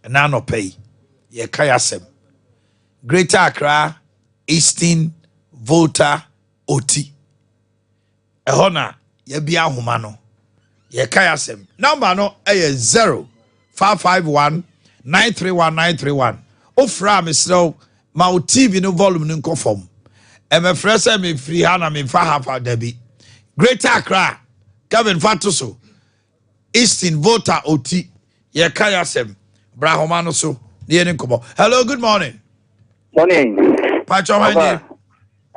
na no pay ye kayasem Greater Accra Eastern Volta Oti ehona ye bia homa no ye kayasem number no 0551 931931 ofra mesro ma o TV no volume no confirm e me frese me free hana me fa half dabi Greater Accra Kevin Fatoso Eastern Volta Oti ye kayasem bra homa no so ne nkomo. Hello, good morning. Morning. Pacho Handi.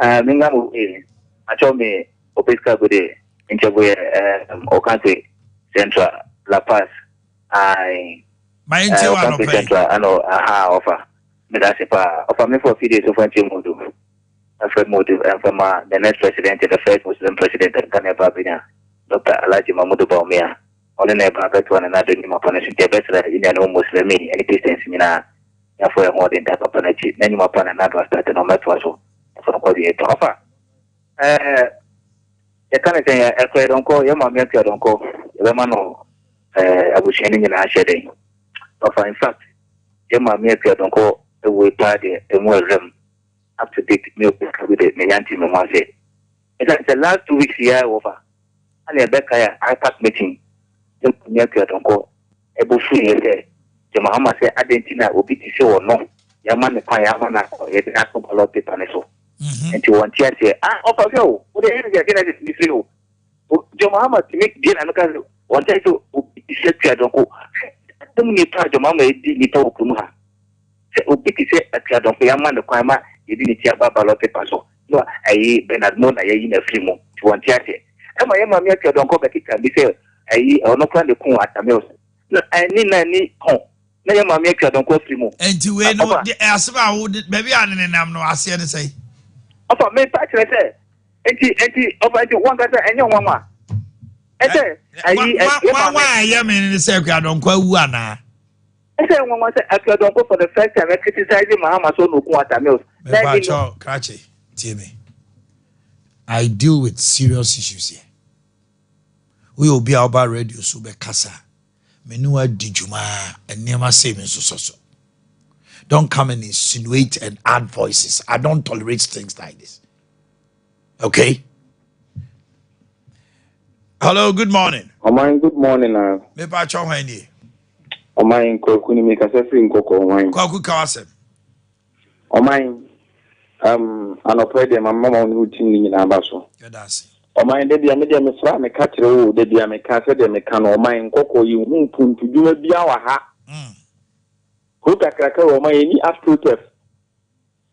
Minga Mugi. Acho me Opiska Bude. Inchabuye Okante Central La Paz. My Okante Central. I know offer. But that's offer me for a few days of Modu. Alfred Modu and from the next president, the first Muslim president of Ghana, Babina, Dr. Alaji Mahmoud Baumia. On the neighbor, but one another in my partnership, the best in the Muslim, any Christians, for more than that opportunity. Many more upon another started on my so for the offer. You can't say a credit don't call your mamma, don't call your man. I was sharing in our shedding. Offer, in fact, your mamma, don't call the way party and more room up to date milk with it. My auntie, my say. It's the last 2 weeks here over. And a back I pack meeting. Your mamma, don't call a bush here. The Mahama said, Argentina will be to show or no. Yaman the Payamana, it has a lot of people. And to one chair say, offer you, what the hell is this you? Your Mahama to make dinner and one day to set your don't go. Don't need to your mamma, it didn't talk to her. Say, Opiki said, at Yadon Yaman the Kwama, you didn't hear about a lot of people. No, I Bernard Mona, in a free mo to one chair. And my mamma, don't go back, it can be said, I or no plan the Kun at the mills. No, I need any home. Na ya mama ekwa don kwafiri mu enti we no asema wo baby anenam no ase ne sei ofa me pa kire se enti ofa enti wan gata enye nwanwa ete ayi wa ya me ne se ekwa don kwa wu ana ete nwanwa se ekwa don kwa for the first time criticizing Mahama so no ku atamils na you know krache tie me I deal with serious issues here we will be about radio so be kasa Menua dijuma and never say me so. Don't come and insinuate and add voices. I don't tolerate things like this. Okay? Hello, good morning. Oman, good morning. Me pa cho hwani. Oman ko ni me ka se free nkoko oman. Ko ku kawasem. Oman anopre de mama ma onu tin ni na ba so. Yadasi. Oman de dia me fra me ka kire wo de dia me ka se de me ka no oman nkoko yi hu puntu dwuma bia wa ha. Ko takraka oman ni astrotef.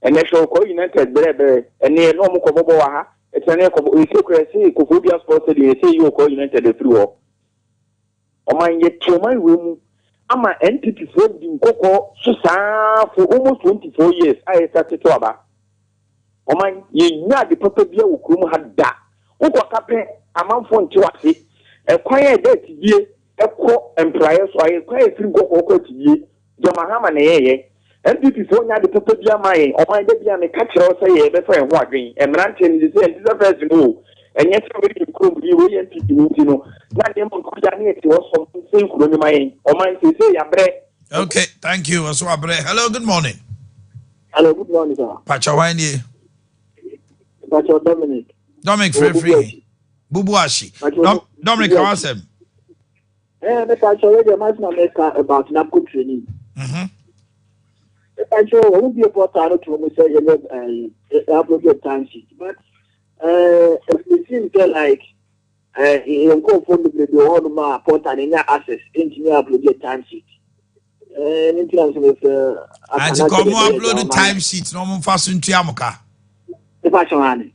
Ene show ko United brebe ene no mo ko bobo wa ha. Etene ko isekresi ko fobia sport de say you ko United free wo. Oman ye toman we mu ama entity for di nkoko so saa for almost 24 years I started to aba. Oman ye nya de papa bia wo krum ha da. Uko kape amanfo nti wase ekwan e det die ekọ employer so aye kwan e firi go tie de Mahama na yeye NPP so nya de papa bia mai o man de bia me ka kire o say ye be fa ho adwen emrante ni say this first no enye se we kuro bi we NPP ni no na de mo ko ja ni eti o so say kuro ni mai o man say ya bre. Okay, thank you. So abre. Hello, good morning. Hello, good morning, sir. Pacha wani. Pacha Dominic free. Bubuashi. Dominic Kawasem. Me Pacha already make about NAPCO training. Pacha won't be a portal to say you appropriate time sheet. But it seems like you go for the whole ma portal in access engineer appropriate time sheet. In terms with and to come upload the time sheet no mo faso ntua moka. The Pacha one.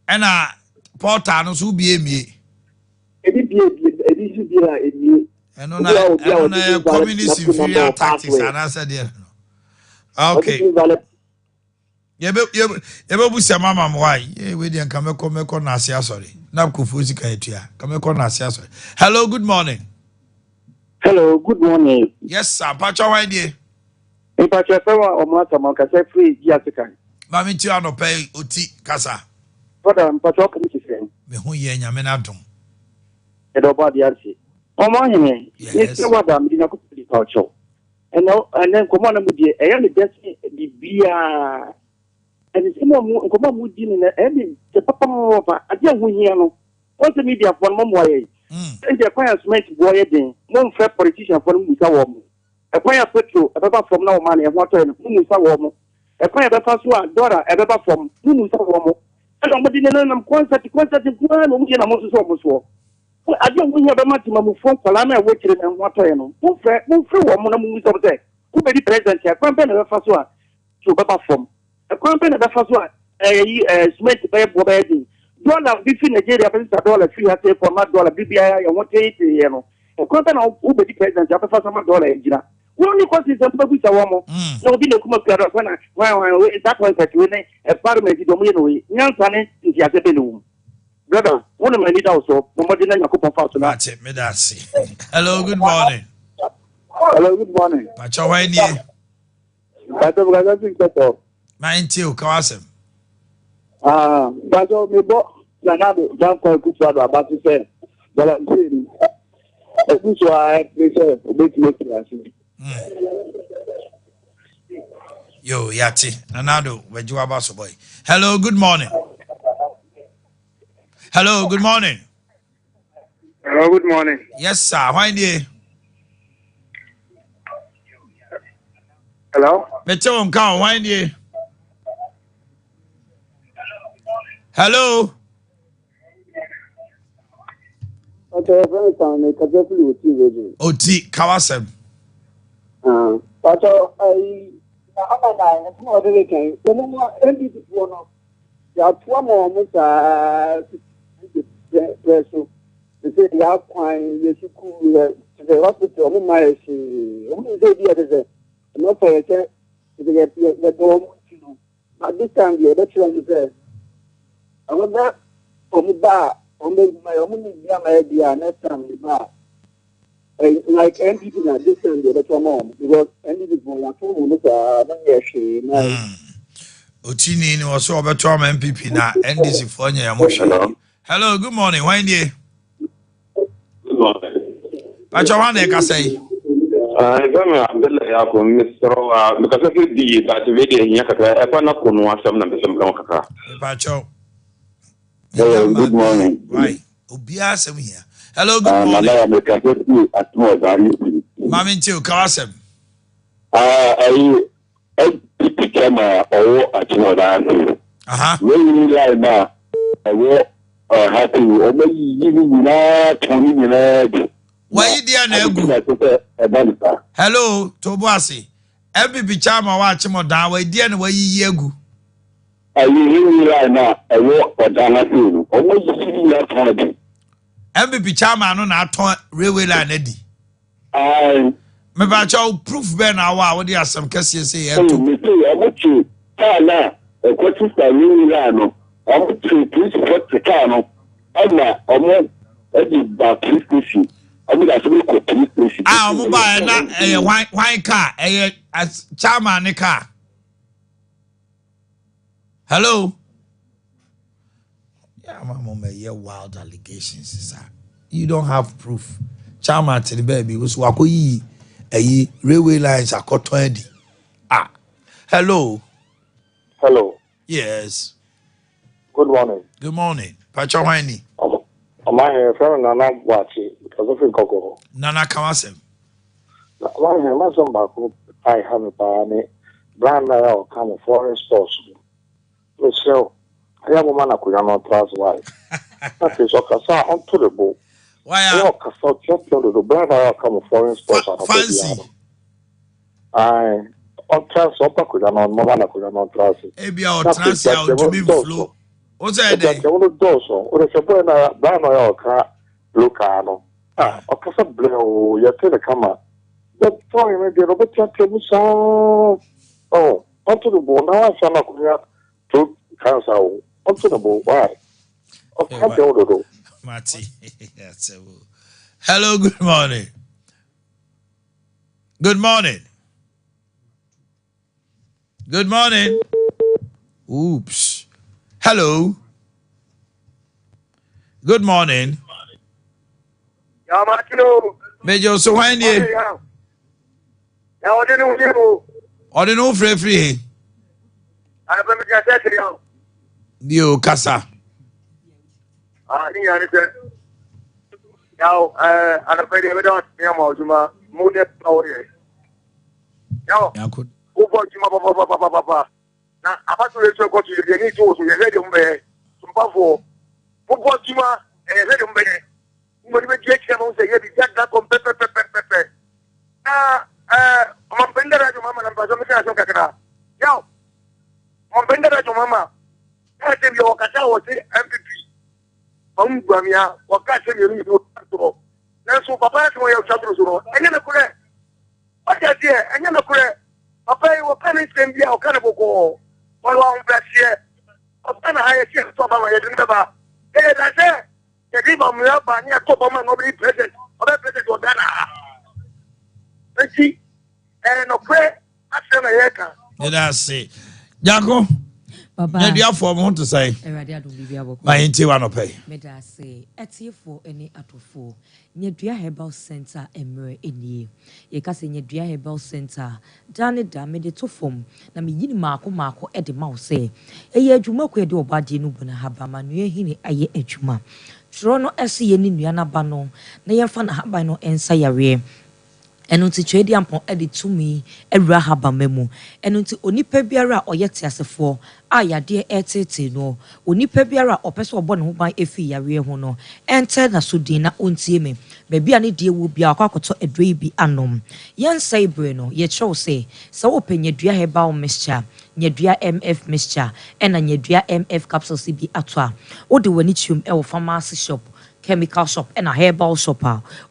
And portal no so be emie. And on communist inferior tactics and answer there. Okay. Yebe busia mama mwai. We dey come na sia sorry. Na kufuzi kan etua. Come na sia sorry. Hello, good morning. Hello, good morning. Yes, sir. Pacha why dey? E pacha fewa o mo ta mo ka se free dia tikan. Mami ti ano pay oti kasa. Father, pacha ko mi se. Me hu ye nyame na dum. E do ba dia si. Omanhene, yes. It's what I'm doing. I could be culture. and then come on with the air just the beer. And it's more come on with the papa. I didn't win here. What's the media for one way? And the acquires make boy again. No fair politician for whom we saw one. Acquire petrol, a papa from no money and water, and whom we saw one. Acquire the first one, daughter, a papa from whom we saw one. I don't know, I'm concert, one, and I'm also almost war. I don't win your maximum phone for Lana, waiting and water. Who free one moves of that? Who be the president? A campaign of the first one to papa from. A campaign of the first one, a smith by Bobby. Dollar between Nigeria, $3 for my dollar, BBI, and what 80, a campaign of who be the president, a first $1. We only cost is a baby Sawamo. No, be no Kuma Piara, why that was that when a parliament domain, young Tane, in the Azabelum. Brother, one of my leaders also, nobody than a cup of house. That's it, Medasi. Hello, good morning. Hello, good morning. Macho, I think that's 90, Kawasem. But me bought another don't call Kuchado about to say, but I'm saying, this is why they say, Yo, Yati, Nanado, where you are, boss boy. Hello, good morning. Hello, good morning. Hello, good morning. Yes, sir. Why do Hello? Beto Mkao, why do Hello? Okay, very time, I can definitely with you. Oti, Kawasem. But I'm a small can. The more ended one of the more person. They say the outline, yes, you could the hospital, my only idea not for a check to get the door. At this time, the other one is I was that on the bar, on my only idea next time the bar. Like NDP at this time, the other mom, because NDP for Otini was so over Tom MPP now, NDC for your Hello, good morning. Why do Good morning. Pacho Wane say? I'm Mr. Because of the that video in Yakaka, I found out some Kaka. Pacho. Hello, good morning. Right. Obia some here. Hello, good morning. Mammy Tio, Kawasem. I became a at Uh-huh. like now. I will happy. Giving that 20 minutes. Why you dear Negu? Hello, Tobuasi. Every bichama watch him down. Why dear way yegu? I really right now. I walk for Dana. Almost sitting that hard. Every bichama no na ton railway line Eddie. I Me bacho proof ben awa. What there some cases say? me say I want you. Now, a question for really right. I want to please put the car on. I'm not. I'm not. About police station. I mean, I should go police station. Ah, mobile na wine car. As chama ne car. Hello. Yeah, my mom may wild allegations, sir. You don't have proof. Chama to the baby was wakoyi railway lines are cotton. Ah. Hello. Hello. Yes. Good morning. Good morning. Pacho Winey. My friend Nana Boakye because of Coco. Nana Kawasem. My son back I have a party. Brand now come foreign sports. So I have a man I could not trust why. That is okay, on to the boat. Why are the brand now come foreign sports? Fancy. I on trust up could not Mamma could not trust it. Ebia or transia to be flow. What's that? I want to do so. Or if you're going to buy my car, Lucano. Ah, a casa blue, you're to the camera. But for him, the Robert Chateau. Oh, onto the ball. Now I shall not go to Council. Onto the ball. Why? Okay, Marty. Hello, good morning. Good morning. Good morning. Oops. Hello. Good morning. Major, so when you na ɔde ne wudi o ɔde no free ana pɛ mi ka sɛ tiri o bio kasa ni ya ne sɛ yaw ana pɛ de bɛ dɔn tiɲɛ ma o juma mu ne awo ye yaw yakut o bɔ juma pa na abato le so ko tu ye ni to so ye le de mbe Sompa fo o bɔ juma le de mbe mo ni be je che mo se ye bi jaga ko pe na on pendera jo mama na paso mi ka so kakra yaw on pendera jo mama e te bi o kata o se MPP on guamia o ka se mi ni do to na so papa se mo ye o chatro so enye na kure o ja die enye na kure papa yi o ka ni se mbia o ka na boko o wa on plasie o ta na ha ye se to ba ma ye din ba e da se ke di ba mu ya ba ni to ba ma no bi president o be president o da na eti no kwe ase na ye ka dida say Jago Baba na dia for mo to say Erade adom bibia boko my inti wa no pay me da say etiefo ene atofo nyedua Herbal Center emre enie ye ka say nyedua Herbal Center dane da me de to fom na me yini maako e de ma wo say eye adwuma ko e de obade no bu na haba ma no ehini aye adwuma tro no ese ye ni nua na ba no na ye fa na haba no ensa yare enu ti twedi ampon e de tumi ewura haba memu enu ti onipa biara oyete asefo ayade etete no onipa biara opese obo ne ho ban efi yare ho no ente na so din na ontie me ba bia ne die wo bia akwakoto edrei bi anom yensa ibre no ye chew se wo penyedua Herbal mixture nyedua MF mixture ena nyedua MF capsules bi atwa wo de wani chium e wo pharmacy shop chemical shop and a herbal shop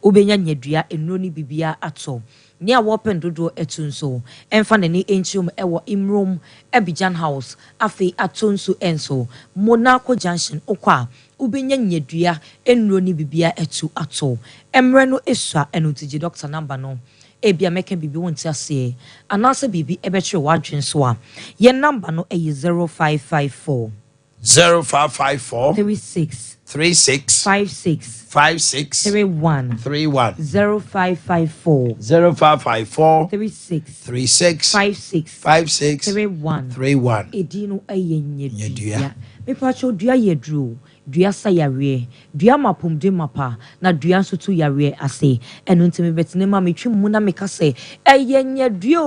ubenya nyedua enro ni bibia ato ne a wopen dodo etunso emfa ne ni enchium ewo imrom Abidjan house afi atonso enso Monaco junction okwa ubenya nyedua enro ni bibia etu ato emre no esua enutiji doctor number no ebia meke bibi wonti ase anase bibi ebetwe wadwen so a ye number no 0554 0554 36 56 31 0554 36 31 edino ayenyedua me pacho dua yedru dua sayare dua mapomde mapa na dua nso tu yare ase eno ntimi betene ma metwi mu na meka se eyenyedua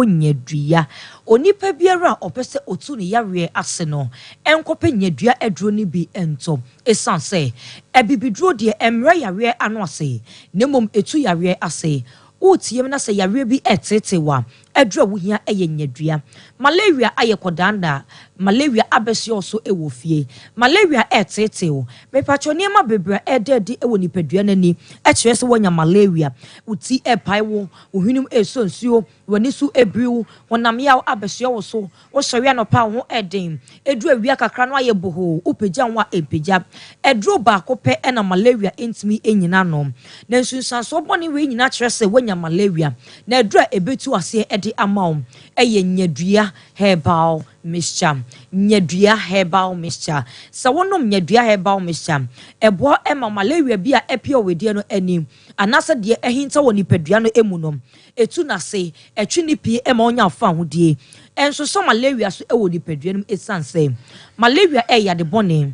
nyedua onipa biara opese otu ne yare ase no enkope nyedua edro ni bi ento esanse ebibidro de emre yare ano ase nemom etu yare ase utiem na se yare bi etetewa edro wo hia nyedua malaria ayekodanda malaria abesio so ewofie malaria eteteo me pacho niema bebra ededi ewo nipadua nani ekire se wonya malaria uti epaiwo ohunum esonsuo wani su ebriu wonam yaw abesio wo so wo hyewe no pa ho eden edu awia kakra no aye boho upegya nwa empegya edro ba kope ena malaria entimi enyina no na nsunsanso boni we nyina kire se wonya malaria na edro ebetu ase ede amaw eye nyedua Herbal mixture nyedua Herbal mixture sa wonom nyedua Herbal mixture ebo ema malaria bia epia wedie no ani anase de ehinta woni padua no emunom etu na se etwi ni pie ema onya afa hodie enso so malaria so ewo ni padua no esanse malaria eya de bone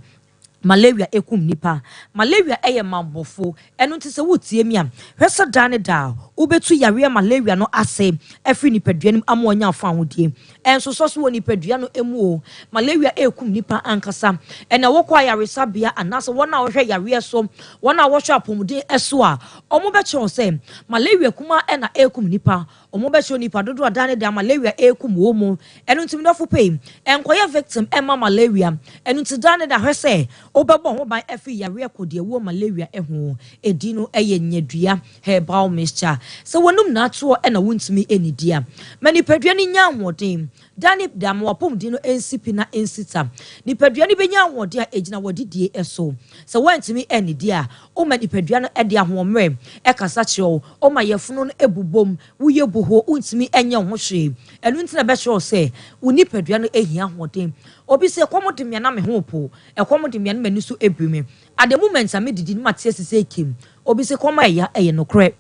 malaria ekum nipa malaria eye mambofo eno ntise wotie mi am hwesa dane da ubetu yare malaria no ase afri nipadua nim amonya afa hodie enso so so woni padua no emu o malaria ekum nipa ankasa ena wokwa yare sabia anase wona wo hwe yare so wona wo hwe apomuden eso a omo be che se malaria kuma ena ekum nipa omo be che nipa dodo dane da malaria ekum wo mu eno ntimi no fopei enkoye victim ema malaria eno ntidane da hwese obebo ho ban afi yare kodie wo malaria eho edino eye nyedua Herbal mixture so wonum na to e na wontimi enidia mani padua ni nya ahoden dani dam wapom dino ensipi na ensita ni padua ni benya ahoden a ejina wodidie eso so wontimi enidia o mani padua no ede ahomre e kasa kyew o ma yefunu no ebubom wuye boho wontimi enya ho hwe enu ntina be kyew se woni padua no ehia ahoden obi se komodimia na me ho po e komodimia na mani so ebrime at the moment am didi ni matie sese kim obi se koma ya eye no kre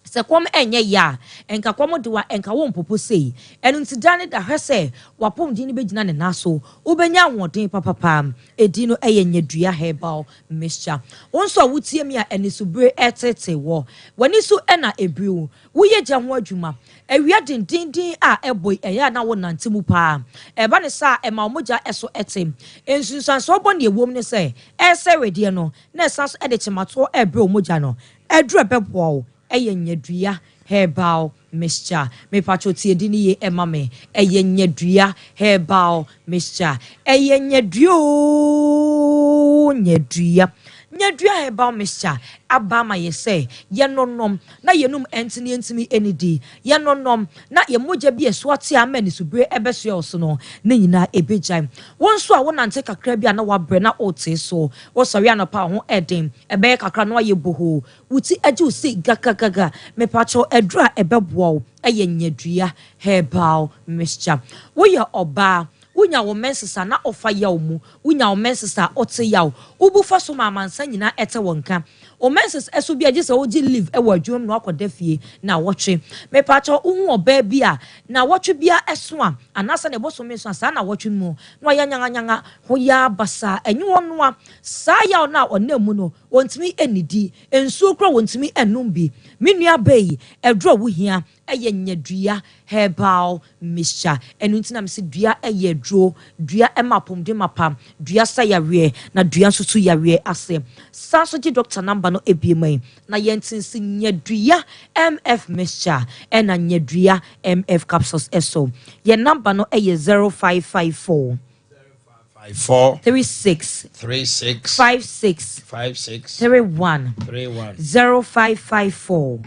se kwom enye ya enka kwom de wa enka wo mpopo sei enu nti dane da hwese wapom di ni begina ne naso ubenya ahoden papa edi no eye nyadua herbal mixture wonso awutie mi a enisubre etete wo wani so ena ebriu woye gya ho adwuma awia dindindin a eboy eya na wo nante mu pa eba ne sa ema omogya eso etem ensunsan so obo ne ewom ne se eserede no na esanso ede chemato ebre omogya no edru ebebo eye nyadua herbal mixture me pacho tie di ni ye emame eye nyadua herbal mixture eye nyadua herbal mixture abama ye say ye nonom na yenum entini enidi ye nonom na ye moja bi eso ate amani subre ebeso oso no na nyina ebejai wonso a wonante kakra bi na wabre na ote so wo sori anopa ho eden ebe kakra no ye boho wuti age usi gagagaga me pacho edra ebeboa eye nyadua herbal mixture wo ye oba unya wo mensesa na ofa yaw mu unya wo mensesa ote yaw ubufa so mamansa nyina ete wonka o menses eso bia je se oji live e wadwom no akoda fie na wotwe me pacho unhu oba bia na wotwe bia eso a anasa ne boso me so sa na wotwe mu no yanyanga ho ya basa enyi wono a sa yaw na onamu no wontimi enidi ensu kro wontimi enum bi menua bai edro wo hia eye nyadua herbal mixture enu ntina me se dua eye dro dua emapom de mapam dua sayawe na dua nsusu yawe ase sanso ji doctor number no ebiemai na yentinsi nyadua mf mixture ena nyadua mf capsules eso ye number no eye 0554 36 56 31 0554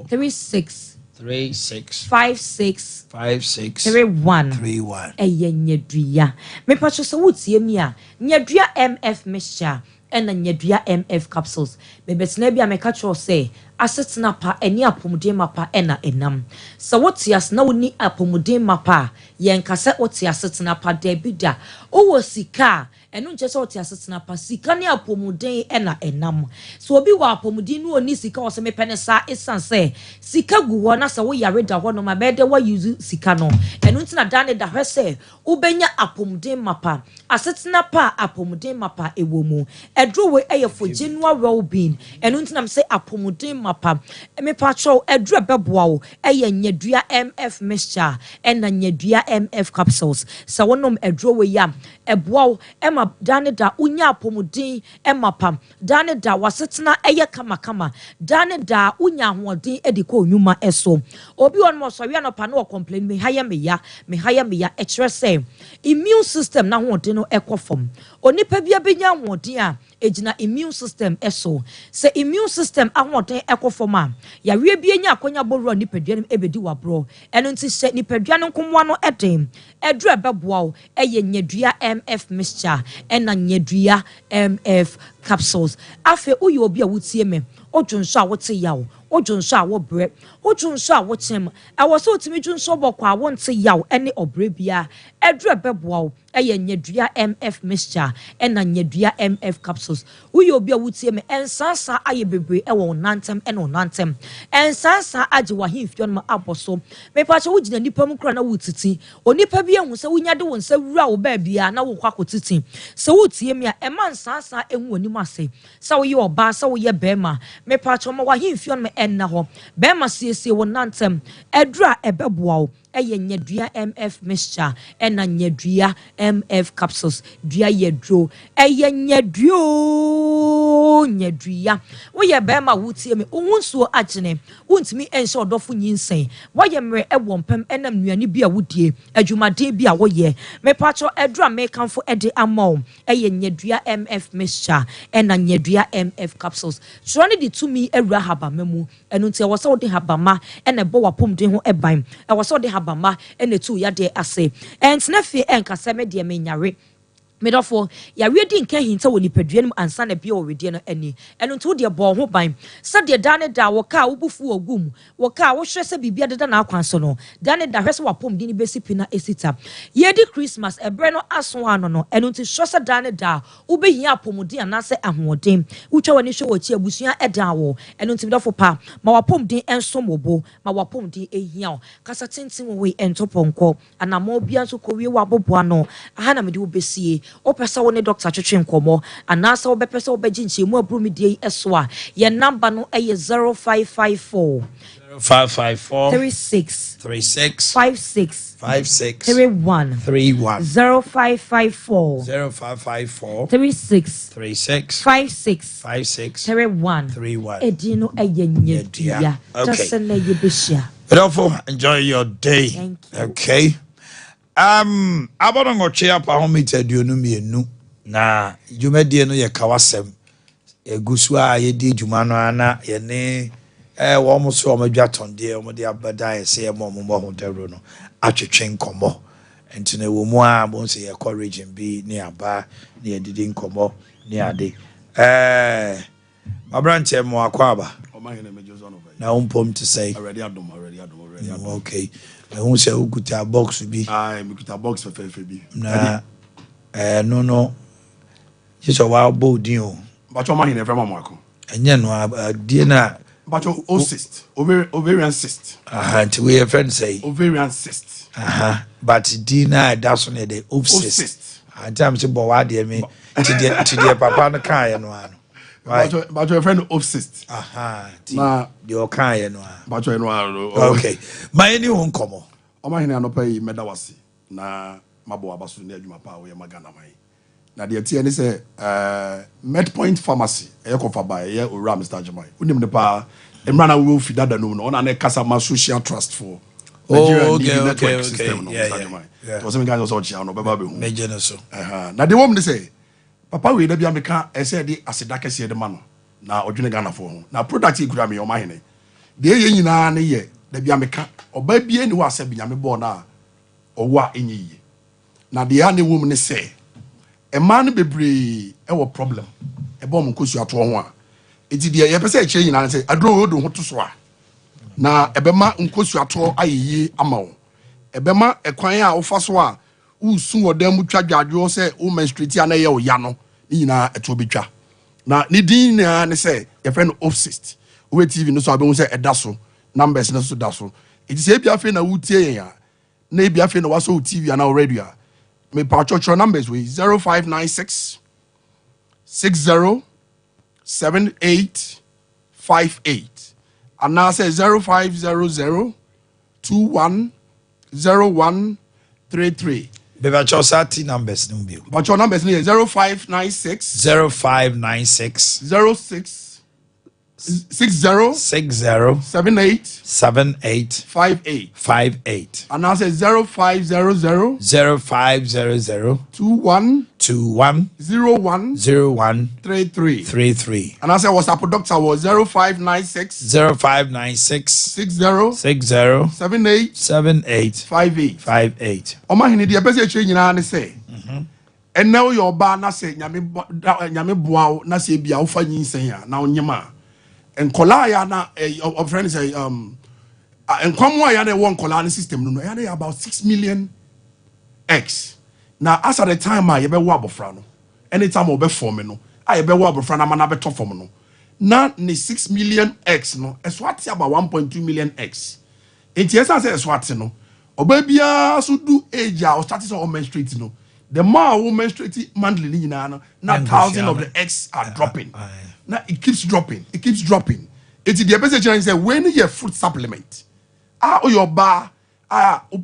36 56 31 eye nyadua me pacho so wutie mi a nyadua mf mixture ena nyadua mf capsules me betena bia me catch say asetena pa eni apomuden mapa ena enam so wotias na woni apomuden mapa yen kase wotias asetena pa da bida owo sika enu nche so wotias asetena pa sika ne apomuden ena enam so obi wa apomuden no oni sika wo se me penesa esanse sika gu ho na se wo yare da ho no ma be de wa use sika no enu ntina dane da hwese ubenya apomuden mapa asetena pa apomuden mapa ewomu edro we eye for general well-being enu ntina me say apomuden mapa me patrol edru beboa wo eye nyadua mf mixture ena nyadua mf capsules sa wonom edru we yam eboa wo ema dane da unya apomuden emapam dane da wasetena eye kama dane da unya hoden ediko onwuma eso obi on mo so wi anopa no complain me haya me ya ekire say immune system na hoden no ekofom onipa bia benya hoden a ejina immune system eso se immune system ahoden ekofoma ya wie bia nya akonya boru nipadua no ebedi wabro eno nti se nipadua no nkomwa no edem edru ebeboa wo eye nyadua mf mixture ena nyadua mf capsules afe uyi obi a wutie me odwonso a wote yawo odwonso a wo bre odwonso a wo chem ewo so otimi dwonso bokwa a wonte yawo ene obre bia edru ebeboa wo eye nyadua mf mixture ena nyadua mf capsules uyi obi a wutie me ensasa aye bebre ewo nantem ene onantem ensasa age wa himfio no aboso me pacho wugina nipa mu kra na wutiti onipa bia hu se wunya de wonsa wura wo ba bia na wo kwakotiti se wutie me a ema ensasa ehu onim ase sa wo ye oba sa wo ye bema me pacho ma wa himfio no enna ho bema siesie wo nantem edra ebeboa wo eye nyadua mf mixture ena nyadua mf capsules dua yedro eye nyadua wo ye bema wutie me ohunsuo agene wontimi ense odofo nyinsen wo ye mre ewo mpam enam nuane bia wodie adwumaden bia wo ye me pacho edra me kanfo ede amon eye nyadua mf mixture ena nyadua mf capsules troni di tumi ewura habamemu enu ntia wo se wo de habama ena bo wapomden ho eban e wo se wo de habama ene tu ya de ase entna fie enkasa me de me nyare medofo ya ready nka hinta woni padua nim ansa na bia already no ani eno nto de bo ho ban sade da ne da wo ka wo bufu ogum wo ka wo hwɛ sɛ bibia deda na akwan so no da ne da hwɛ sɛ wapom di ne besi pina esita ye di Christmas ebre no aso ano no eno nto hwɛ sɛ da ne da wo behia apomodi anase ahoɔden wotwa wani hwɛ wo chi abusua ɛda wo eno nto medofo pa ma wapom din ensom obo ma wapom din ehia kasa tenten wo we entoponko anamo bia so kowie wo aboboa no aha na mede wo besie opesa wo ne doctor twetwe nkomo anasa wo bepesa wo beji nchemu abrumi die eso a ye number no eye 0554 36 56 31 0554 36 56 31 edino eye nyedia just na ye beshia. Therefore, enjoy your day. Okay. Abongo chia pa homite duonu mienu na dwumadi no ye kawasem egusu a ye di dwuma no ana ye ne wo mo so mo dwatonde mo de abada ye se mo ho dawro no atwetwe nkomo entine wo mu a mo se ye region bi ne aba ne ye didi nkomo ne ade mabranche mo akwaba Omanhene mejozo na umpom to say already adom. Okay. Who say who could a box be? Me could a box for FFB. Nah, no. Just a wild boat deal. But your money never marco. And you know, dinner. But your cyst, ovarian cyst. To we a friend say ovarian cyst. But dinner that's on the cyst. And time to bow dear me to dear papa no car and one. But your friend cyst. Nah, your car and one. But you okay. My new home come. Omanhene no pay medawasi na mabo abasu ne adwuma pa we magana mai na de tie ne se Medpoint pharmacy e kofa ba ye owura Mr. Jamai unim ne pa emra na we fi dada no ona na kasa ma social trust for okay. System no Mr. Jamai to some guys also chia no beba be hu meje no so na de wom ne se papa we da bia meka e se de aseda kese de ma no na odwene Ghana for ho na product e kura me Omanhene de ye nyina ne ye da bia meka oba bia ni wa se binyame bo na owa enyiye na de ya ne wom ne se e ma no bebre e wo problem e bo mo kosu ato ho a enti de ye pese e che nyina ne se adro odo ho to so a na e be ma nkosu ato ayeye ama wo e be ma ekwan a wo fa so a usu wodam mu twa dwadwo se wo menstruate ana ye wo ya no nyina eto betwa na ni din na ne se ye friend obsessed we TV no so abe hu se eda so numbers no so da so it is ebia fe na wutie ya na ebia fe na waso TV ana radio me pa church numbers we 0596 60 78 58 and now say 0500 21 01 33 Beba Chosati numbers no be. But your numbers is 0596 0596 06 60 78 58 and now say 0500 21 01 33 and I say what's our doctor was 0596 60 78 58 Omanhene de bese che nyina ne say and now your ba na say nyame boa na say bia wo fa nyinsen a na onyema enkola ya na of friends say enkwamo ya na won kola system no ya na about 6 million x now as at the time I be wo abofra no anytime we be form no I be wo abofra na mana be to form no na ne 6 million x no eswate about 1.2 million x enti esa say eswate no oba bia so do age a start so menstruate no the more we menstruate monthly ni nyina no na thousands of the eggs are dropping now it keeps dropping it's the best challenge say when you food supplement your bar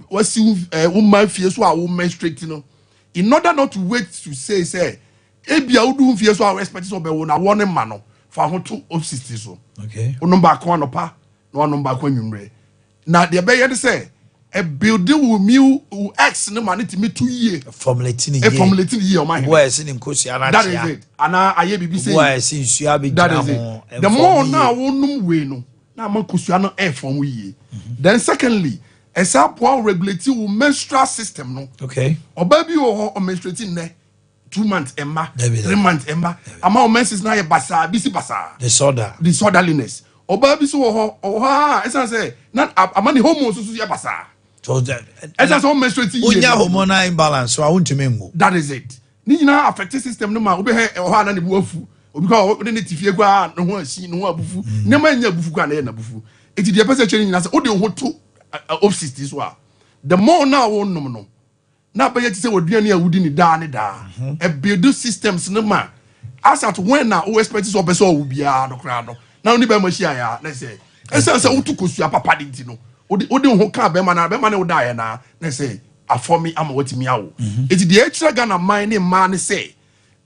what's woman fear so we menstruate no in order not to wait to say ebia udu fear so our expect so be na one man no for ho to obsist so okay number ko anopa no number ko nwumre na the be yede say a building will meal X no man it me 2 years formulating year Omanhene where is in Kosia that is it and I be say where is in Sua be that is it the more now wonum we no na man Kosia no air from we then secondly esa power regulating menstrual system no okay oba bi wo menstruating ne 2 months emma 3 months emma ama menses na ye basa bisi basa disorderliness oba bi so wo ho esan say na ama ni hormones so ye basa so that esan so menstruate unya hormonal imbalance so awuntumi ngo that is it ni nyina affect system no ma obi he ho na ne bu afu obi ko o ne tifie gwa no ho asi no ho abufu ne ma nya abufu kwa na ye na abufu eti de pese cheni nyina say o de ho to obsesity so a the more na wo nom no na ba ye ti say oduane awudi ni da ne da e build systems no ma as at when na o expect so person o bia no kra no na oni ba machia ya na say esa say wo to kosua papa de ti no o de ho ka be ma na wo da ye na say afomi ama watimi awo eti de extra Ghana man ne ma ne say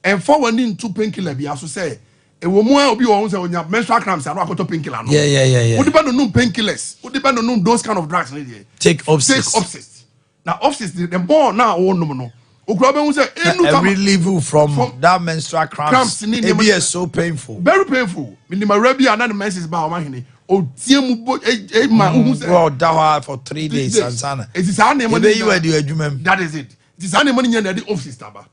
and for one into painkiller bia so say e wo mu a obi wo say onya menstrual cramps and akoto painkiller no yeah wo depend on painkillers wo depend on those kind of drugs take obsess now obsess the more now wo no no okura be hu say relieve from that menstrual cramps it be so painful very painful minima rabi and the menses ba Omanhene o tie mu bo ma hu say well that for 3 days and sana it is an money you were the adwumam that is it is an money nya na the obsess taba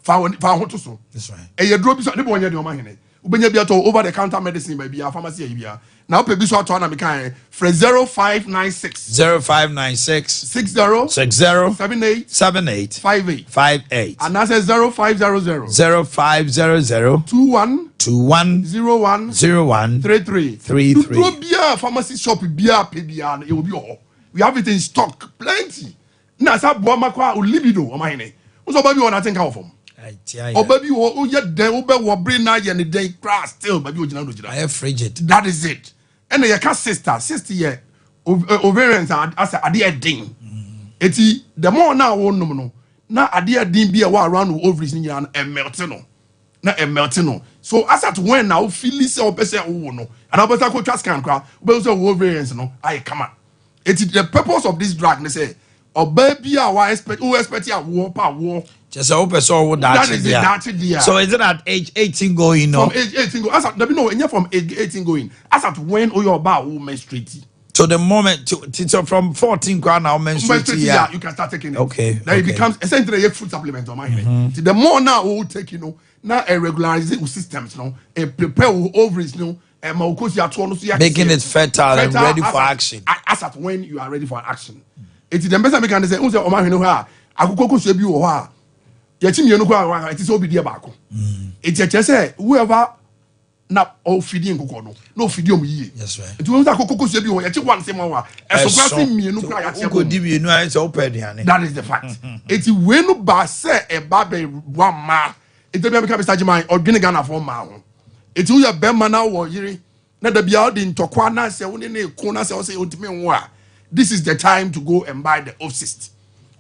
fa ho to so that's right e ye dro bi so ne bo nya the Omanhene ubenya bi ato over the counter medicine ba bia pharmacy ayi bia now pe bi so ato na me kan for 0596 60 78 58 and that's 0500 21 01 33 dro bia pharmacy shop bia pe bia na e obi ho we have it in stock plenty na sa bo makwa o libido Omanhene so ba bi wona think how from obabi wo ye den wo be wo brain na ye ne den crash still baby ogina do gina I have frigid that is it and ye ka sister ye ovarians as ade edin eti the more na wo num no na ade edin bi e wa around ovaries ni na e melt no so as at when now feel say o pese wo no and obeta ko twa scan kwa o say ovarians no ai kama eti the purpose of this drug ne say obabi a wa expect ya wo pa wo just a person would that is that so is it at age 18 going no from age 18 go as at no from age 18 going as at when o your ba wo menstruate so the moment to from 14 go now menstruate yeah you can start taking it okay then it becomes essentially a food supplement on my hand the more now we take now a regularize the systems prepare ovaries and making it fertile and ready for action as at when you are ready for action it's the best I can say Omanhene ha akoko so bi wo ha yati mienu kwa it is obi dia baako it ya say whoever na o fidi nkoko no fidi om yie yes right it won say akoko so bi wo yati one say one wa eso kwa mienu kwa yati go di mienu ay say opediane that is the fact it we no ba say e ba be one ma it be become Mr. Jiman odwene Ghana for ma ho it we be ma na wo yiri na da bia odi ntokwa na say woni na ekun na say o say ontime nwo a this is the time to go and buy the obsessed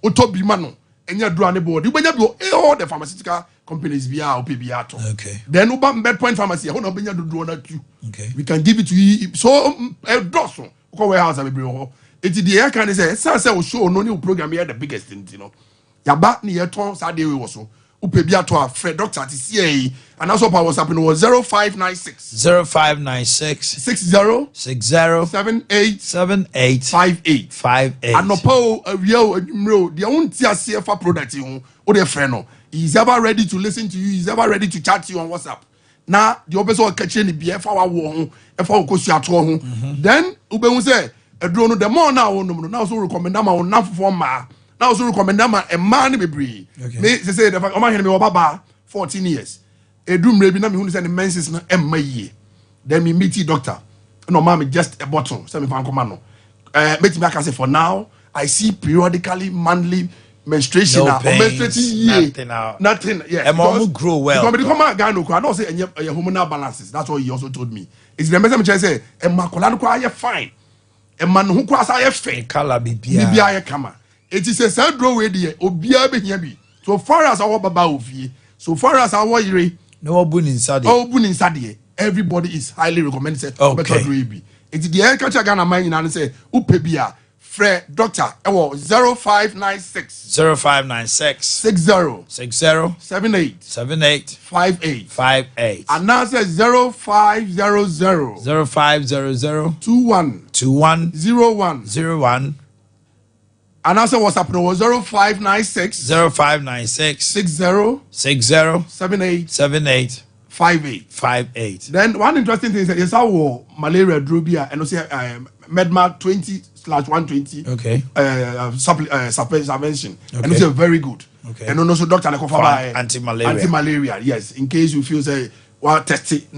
otobi ma no enya duro ane board ubenya bi all the pharmaceutical companies bia opbia to okay then uba Medpoint pharmacy ho na obenya duro na tu okay we can give it to you so doso ko warehouse abebre ho eti the air can say say show no new program here the biggest thing yaba ni yeton sa dey we so upebia to a Fred doctor ti see and also power WhatsApp no 0596 60 78 58 anopo awia adwumro de won ti ase fa product ho o de frɛ no he is ever ready to listen to you, he is ever ready to chat to you on WhatsApp. Now the person catch any be fa wa wo ho fa ko su ato ho then ube say edro no the more now now so recommend am on na for ma now so recommend am a man bebre me say the Omanhene me obaba 14 years edum re bi na me hu say the menses no emma yie then me meet doctor no ma me just a bottle say me fan come no make me can say for now I see periodically monthly menstruation no pains, nothing yeah and grow well because come guy no I don't say any hormonal balances. That's what he also told me. It's the message I say e makola no kwa fine e man ho kwa sa ye fe color bibia ye kama it is a sad draw way there obia be hia bi so far as our baba ofie so far as our yire no obu ni inside everybody is highly recommended say better draw bi it the air catch Ghana man nyina say upe bia Fred doctor 0596 60 78 58 and now say 0500 21 01 And also WhatsApp no 0596 0596 60 60 78 78 58. 58. Then one interesting thing is that yes, our malaria drobia and also Medmark 20/120. Okay. Subvention. Okay. And it's very good. Okay. And also Dr. Nekofa anti-malaria. Yes. In case you feel say well tested,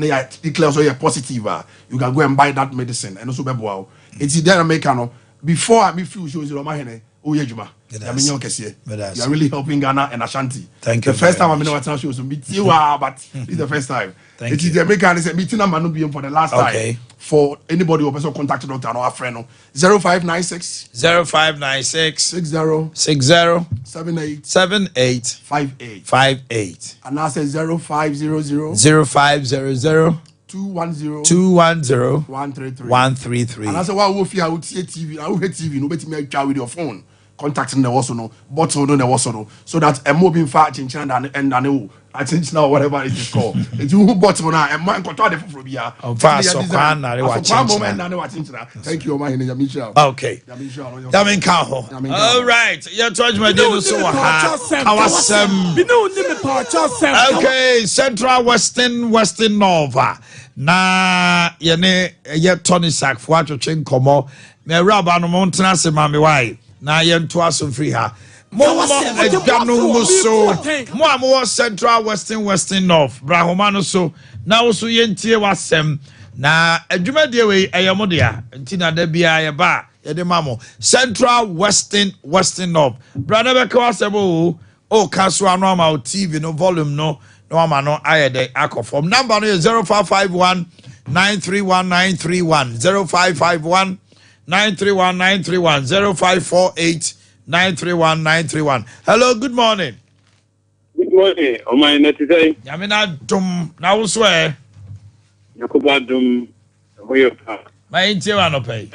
declare so you're positive, you can go and buy that medicine and also be wow. It's there Americano before I feel shows Omanhene. Oh yeah, Juma. You are really helping Ghana and Ashanti. Thank you. The first time I'm in our shows, meet you, but it's the first time. Thank you. The American is meeting a man for the last time. For anybody who also contact doctor or a friend, 0596 0596 60 60 78 78 58 58. And I say 0500 0500 210 210 133. 133. And I say, well, if you have TV, I will hit TV, no better make with your phone. Contacting the also no, bottle no, the also no, so that a moving fat in China and I think now whatever it is called. It's you bottle now and man control the from here. Fast so can I watch. Thank you, Omanhene Yaw. Okay. Yamin Kaho. All right. Your charge my dear so okay, Central Western Nova. Na yene ye Tony Sack for what you think komo. Me raba no montana se mami why. Na yento aso free ha mo edwanu muso mo amo Central Western North brahoma no so na wo so yentie wasem na adwuma de we eyemo de a ntina da bia ye ba ye de mamo Central Western North brother be ka wasem o kaso anu ama TV no volume no ama no ayede akofom number no 0551 931931 0551 931 0548 931 Hello, good morning. Good morning. Omanhene today. Yamina dum na wo so e. Yakuba dum hoyo pa. My intie wa no pay.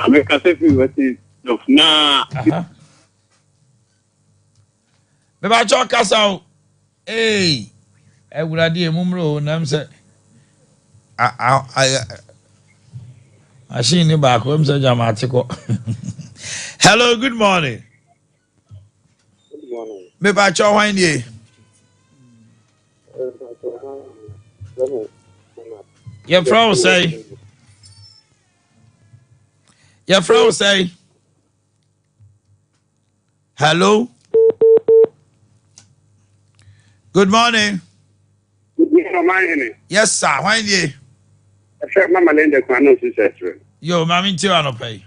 Me ka se fi wati of na. Me ba cho kasa o. Eh. Ewurade emumro nam se Machine back home so jamatiko. Hello, good morning. Good morning. Me ba cho hwan die. Your friend say. Hello. Good morning. Good morning, Omanhene. Yes, sir. Hwan die. Mama Linda kwano sister. Yo, mami nti wa no pay.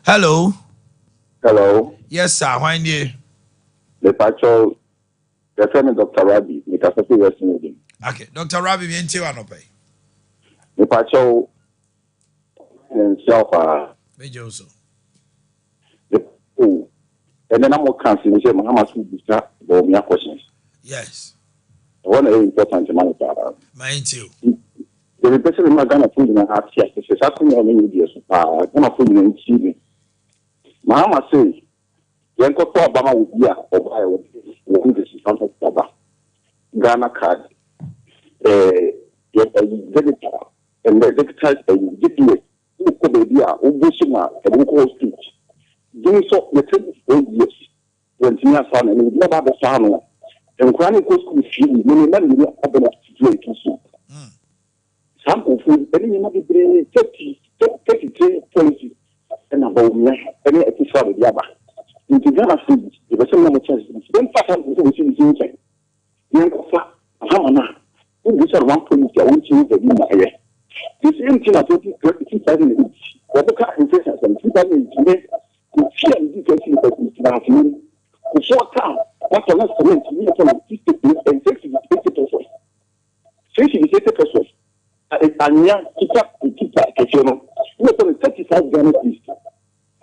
Hello. Hello. Yes, sir. Why you? The patrol. The friend Dr. Rabi. Me ka say Western again. Okay, Dr. Rabi, me nti wa no pay. The patrol. And self. Me also. And then I'm more canceling. Say, Mama, school discuss about me questions. Yes. One very important man. Mine too. The person in my Ghana food in a half year. She says, "I couldn't have any ideas. Ghana food in TV." Mama says, "You go to Obama with you or buy with this is not Obama. Ghana card. Get a visitor and the visitor a GPA. Who could be here? Who Bushima and who calls speech. Doing so, the 24 years. When Tina found and we never have a family. And chronic school fee, many men will have been up to do it. Some of them, any money, 33 policies, and about me, any episode of Yaba. Into Ghana food, the person number chance, then fast and we see the same thing. Young Kofa, Hamana, who is one police, I want you to be my ear. This empty of 2008, what the car inflation and 2008, the fear and difference of the short time, what's the last comment to me from 50 and 60%. 60%. Anya kita kecheno we to 35 Ghana fees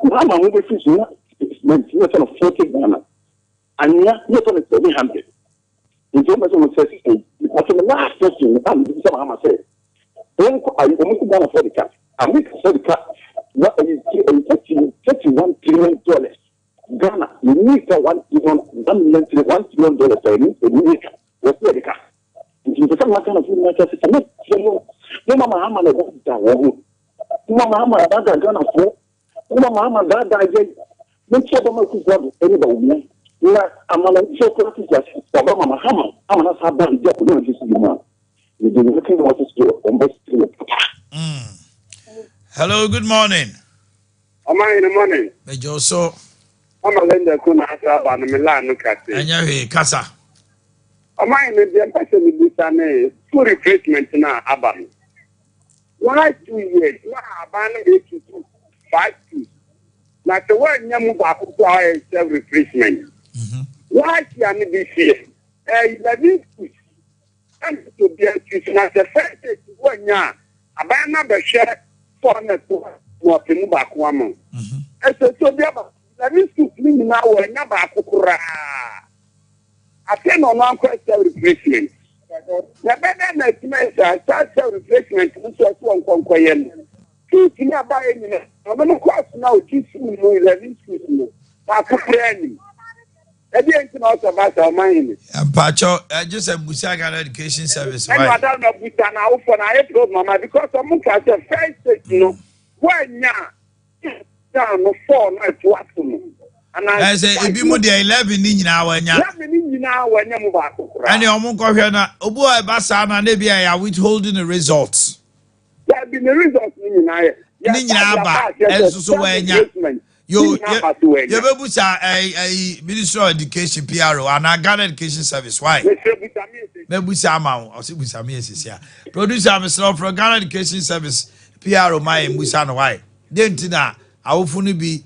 mama we be fees na investment we to 40 Ghana anya we to 700 information we say after the last question am some mama say when ayi o mu Ghana for the car amik for the car what is $31 trillion Ghana you need $1 trillion per year what's the car Because I'm not going to feel myself. No, Mama, I'm going to go. Mama, I'm going to go. Mama, I'm going to go. Make sure that my kids have anybody. I'm going to show practice. Mama, I'm going to have that. You don't just do that. You do nothing what is to. Hello, good morning. Am I in the morning? Major so. I'm a lender kuna asa ba na Milan no kase. Anya he kasa. Am I in the person with this full replacement na aban. 1 2 years na aban 8 to 5 2. Na the one nyamu ba ko self replacement. Why can this year? 11 and to be a na the first one ya aban na be share for na to mo tinu ba ko am. So be about that is to me now when na ba ko kura. I say no one self replacement. The better na self replacement so on konkoyen. Ti na ba eni na. No course now ti no 11 schools no. Ba ko training. Ebi enti na o ba sa Omanhene. Pacho, just a Busia Ghana Education Service. And I don't know Busia na for na I told mama because some can say first no. When ya no 4 no to atum. And I say ebi mo dey 11 ni nyina wanya. 11 ni nyina wanya mo ba kokora. And omo kohwe na obu e ba sa na na bia ya withholding the results. There be the results ni nyina. Ni nyina ba enso wanya. You bebusa Ministry of Education PRO and Ghana Education Service. Why? Bebusa ama o se busa me esisia. Producer Mr. from Ghana Education Service PRO my busa no why? Den tina awofo no bi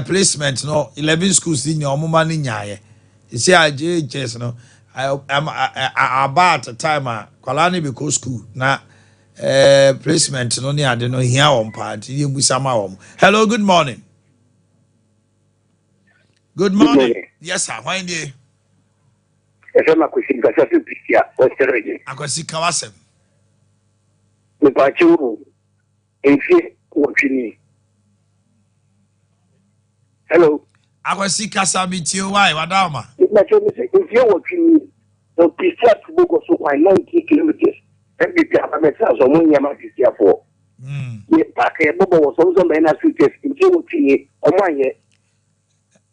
placement no 11 schools in your mama ni nyaaye. You see JHS no about a time kwala ni be ko school na placement no ni ade no hia won part ye busa ma won. Hello, good morning. Good morning. Yes, sir. Why indeed? Esa question ka sa Bisia, Australia. Akwasi kawasem. Me pachu enfi wotini. Hello. Akwasi kasabiti why wadama? Me pachu me say enfi wotini. So Bisia to go so quite 90 kilometers. And Bisia ba me say so mo nyama Bisia for. Ye pa ke bobo wo so me na suitcase enfi wotini Omanhene.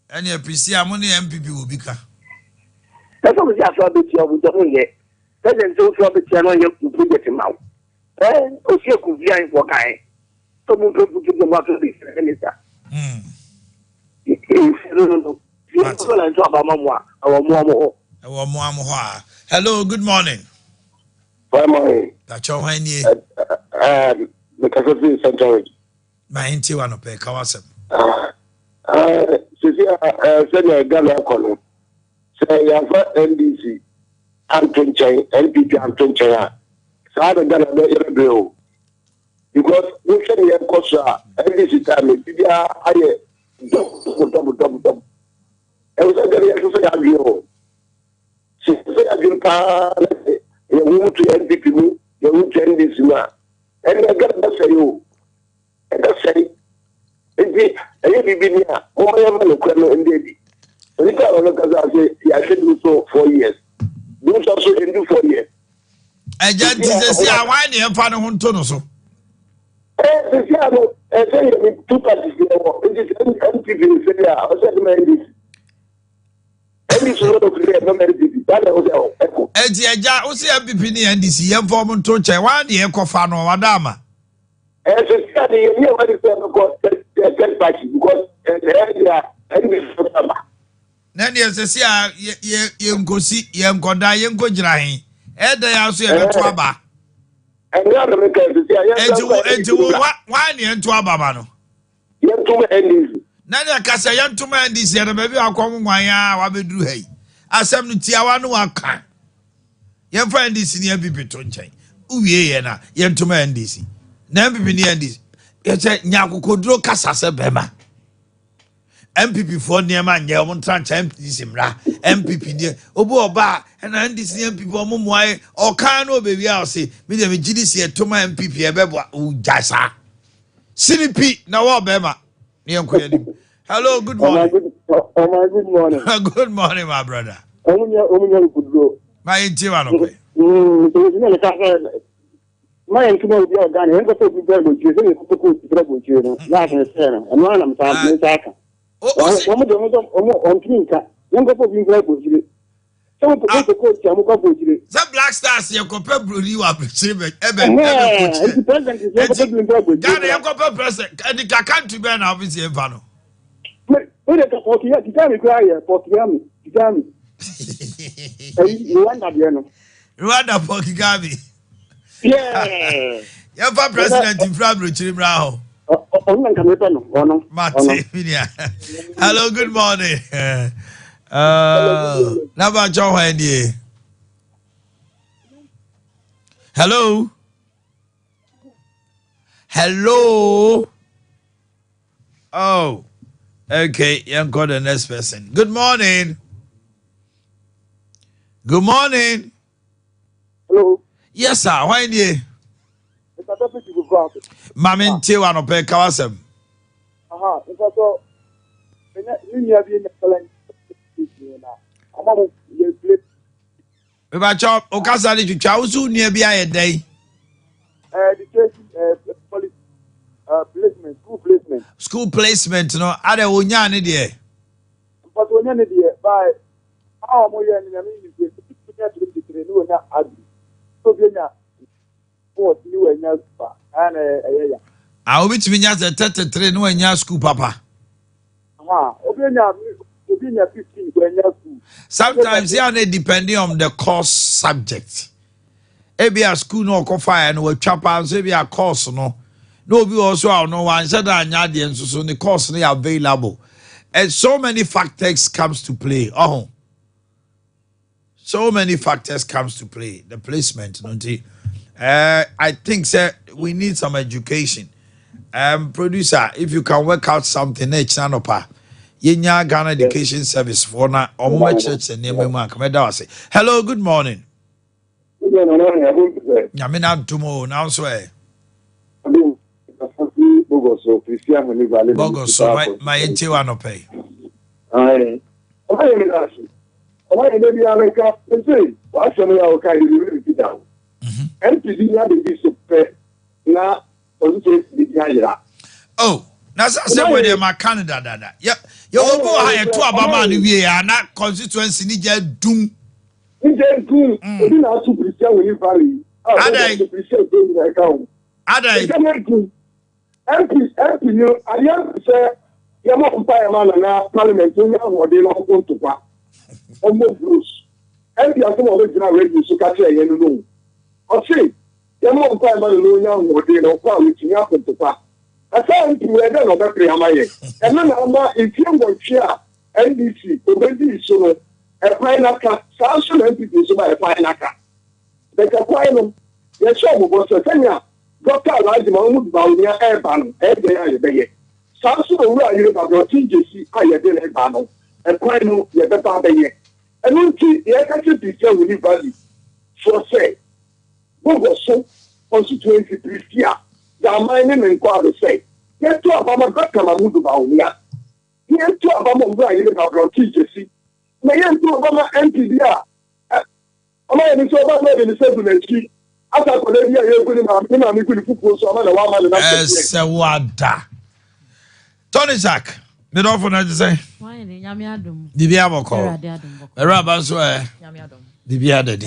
Any appreciate money MPP will be car. That's what we have to be here with the money. That's also the channel you put it him out. And if you could be in for guy, someone could put the market minister. Hello, good morning. Good morning. That's your hand here. Because of the central. My inti one pay kawasem. Senior Ghana Colonel. Say, you have NDC, Anton Chay, NPP Anton Chay. So I don't get a bill. Because you can hear Kosa, NDC time, I double. I was going to say, I will. She said, I will you move to NPP, you move to NDC now. And I got to say, you. And I say, Bibia, no crano indeed. I should do so 4 years. Do also in do 4 years. I just say, I want the Empire Hontono so. I say, 2 parties, it is NPP, I said, this. And this is not clear, no NPP. That was echo. Eja, who say MPP and this young form to check 1 year cofano, Madama. As I said, you know what is because Nani asesi a ye nkosi ye nkoda ye nkojirahin eda ya so ye beto aba enti wa ne ento aba ba no ye ntuma endisi nani akasa ye ntuma endisi na ba bi akwom nwan ya wa beduru hai asem no tia wa no aka ye fa endisi ne abibito nchen uwie ye na ye ntuma endisi na mbibi ne endisi ye che nyakokoduro kasa se bema MPP for Niama and Yelmon Tranch MPP Simra, MPP dear, Obo Oba, and Andy MPP or Mumway, or Kano baby, I'll say, Medium GDC to my MPP, a beba, Jasa. CDP, now what Bema? Hello, good morning. Good morning. Good morning, my brother. Could go. My intimate. the car. My income will be organic. I'm going to be very good. You're going to go to you. That's a center. And one of them, I'm talking. One of them on Tinka. Young people being very good. Some people go to coach. I'm going to go. Some Black Stars, you compare Bruni, you are president. The president is going to be Ghana, you compare president. And the country man, obviously, in Vano. Wait a 40 years. You can't cry 40 years. You can't. You want that, you know. Rwanda, Pokigami. Yeah. You're president in Fabro Chimbrao. Hello, good morning. Naba John Wendy. Hello. Hello. Oh, okay. Young got the next person. Good morning. Good morning. Hello. Yes, sir. Why do you? Mamin Tiwa no pay kawasem. Aha, so you have been excellent. We ba chop okasa ni twitwa usu nua bia ye dai. Education policy placement, school placement no ade onya ne de. But onya ne de by how mo ye ni na me ni to no onya adu. So bi nya sport ni onya super and eya. Ah obi timi nya 33 no onya school papa. Aha, obi nya 15 onya school. Sometimes you are depending on the course subject. Ebia school no okofire no watwapa so ebia course no. No be also no one said anya de enso so the course no available. And so many factors comes to play. Oh. So many factors comes to play. The placement, don't you? I think sir, we need some education. Producer, if you can work out something chanopa. Yenya Ghana Education Service for na Omo Church and name man come da say. Hello, good morning. Nyamina tumo now swear. Bogo so my enti wa no pay. Ai. Omo ene bi America, say, wa so me ya kai bi down. MPD na be so pe na ozu bi ya. Oh, na say we dey ma Canada dada. Yeah. You will go higher to Abama ni we are not constituency ni je dum. Ni je dum. Obi na to Christian we valley. Adai. MP you alian say ya mo mpa ma na parliament ni awode no ko to kwa. Omo Bruce. MP aso mo be jina radio so ka tell yen no. O say ya mo mpa ma no nya awode no kwa we tinya ko to kwa. Asan tu we no be pre amaye. E na ma ifiem go chia NDC obedi so no e final ka sa so na MPP so ba e final ka. Be ka kwa no ye show mo bo so tanya Dr. Elijah Mahmoud Baunia Herbal ebe ya ye beye. Sa so no wa ye ba go tinjesi aye de le ba no. E kwa no ye be ba beye. Enu nti ye ka che bi se we ni valley. So say go so constituency Christian ya mine me nkwa do say ye to abama Dr. Mahmoud Baunia ye to abama ngwa ye ba go tinjesi na ye to abama MPD a ama ye ni so ba me ni se du na chi asa ko le ye ko ni ma mi ko ni fufu so ama na wa ma na se wada Tony Jack me do for na say why ni nyame adom bibi aboko era ba so nyame adom bibi adadi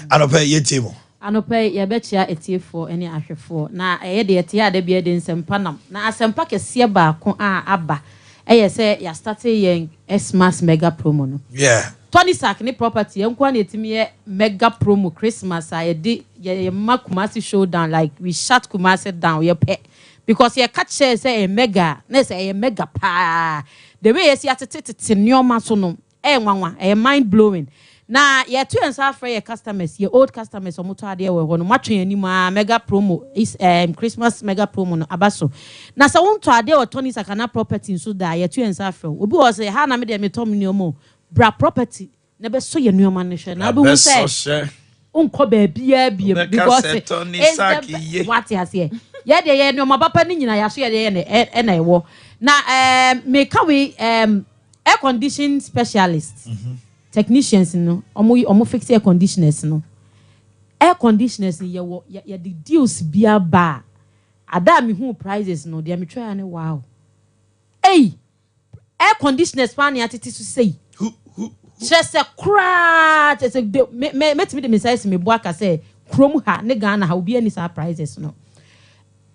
anope yetimo anope ye be chia etiefo ene ahwefo na eye de etia ade bia de nsempa nam na asempa kese ba ko aba eye se ya start yen Xmas mega promo no yeah Tony Sack ni property enkwa na etimi ye mega promo Christmas a ye Kumasi showdown like we shut Kumasi down ye pe because ye catch say a mega na say a mega pa the way ye see atete nyoma so no nwanwa mind blowing na ye to ensa for your customers your old customers omoto ade we ho no matwen anima mega promo is Christmas mega promo no abaso na sa wonto ade o Tony Sack na property so da ye to ensa for obi was say ha na me de me tom nyomo bra property na be so ye nuoma ne hwe na be hu say unko ba bia bia because what has here ye de ye nuoma papa ni nyina ya so ye de ye na ewo na me ka we air condition specialist technicians no omo fix air conditioners no air conditioners ni ye the deals bia ba ada me hu prices no dia me try ane wow hey air conditioners pa ni atete so sei just a crash just a me me size me Boakye say krom ha ne Ghana ha obi ani surprises no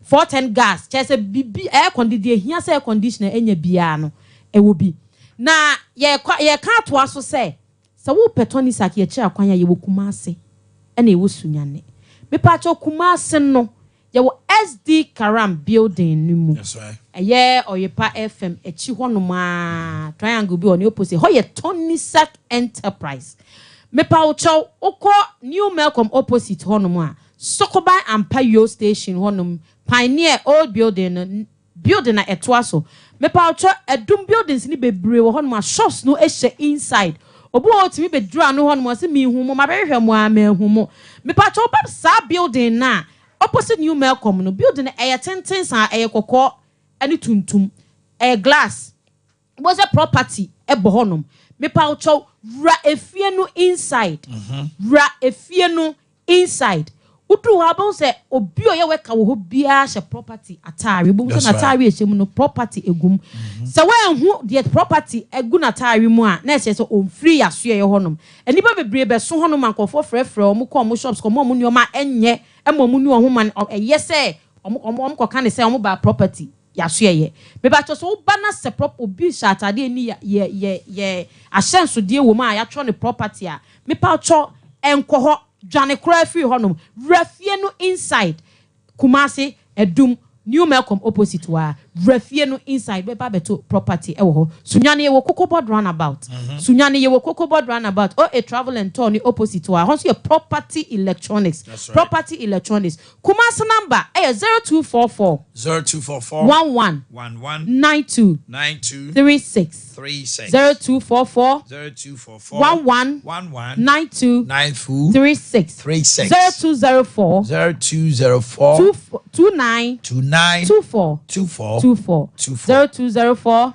410 gas just a bibi air conditioner here say air conditioner enya bia no e wo bi na ye ka to aso say so wo petoni sak ye kira kwan ya ye wo Kumase ena e wo Sunyane me pa cho Kumase no ye wo SD Karam building nimu that's right eye Oyepa FM echi honoma triangle bi on the opposite ho ye Tony Sack Enterprise me pa cho okọ New Melcom opposite honoma Sokoban Ampayo station honum Pioneer old building na etwaso me pa cho edum buildings ni bebre wo honoma shops no ehye inside obu otimi be dura no honoma se mi hu mo ma behwe mo a ma hu mo me pa cho ba sa building na opposite New Melcom no building eye tenten san eye kokọ ani tuntum glass was a property e bohonom me pa cho ra efie no inside ra efie no inside utu ha bon se obi oye weka wo bia she property atari bo se atari ehye mu no property egum se we hu the property egu na atari mu a na ehye so on free aso ye honom enipa bebre be so honom ankofo frefre omo ko omo shops ko omo nyoma enye emo mu ni oho man eye se omo ko kan se omo ba property yaso ye me ba cho so ba na se prop obi sha atade ni ye ahyenso de wo ma ya tro ne property a me pa cho enkoho Johnny Crafty honum refie no inside Kumase edum New Melcom opposite wa refie no inside be ba beto property e wo ho Sunyane ye wo Kokobod runabout Sunyane ye wo Kokobod runabout or a travel and tour ni opposite wa ho so your property electronics property electronics Kumase number 0244 11 92 36 0244 11 92 36 0204 29 24 0204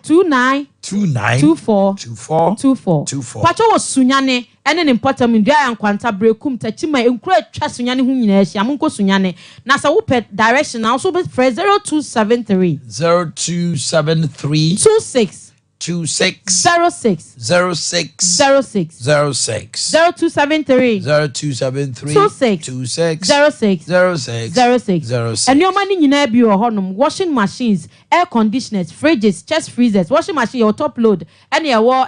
29 24 Pacho was Sunyane and an important media and quanta breakum tachima enkura twa Sunyane hu nyina ahia monko Sunyane na sa wo pet direction also be 0273 26 06 0273 06 and your money nyina bi o honum washing machines air conditioners fridges chest freezers washing machine your top load and your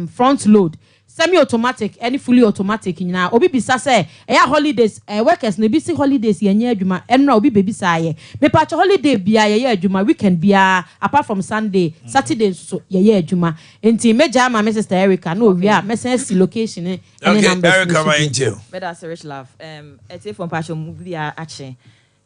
front load semi-automatic, any fully automatic nyina obi bisa say holidays workers na bisi holidays yenye adwuma enra obi bebi say me patch holiday bia ye adwuma weekend bia apart from Sunday Saturday so ye adwuma enti meja ma me sister Erica no wia message location any number Erica right too better rich love eti from patch movie ache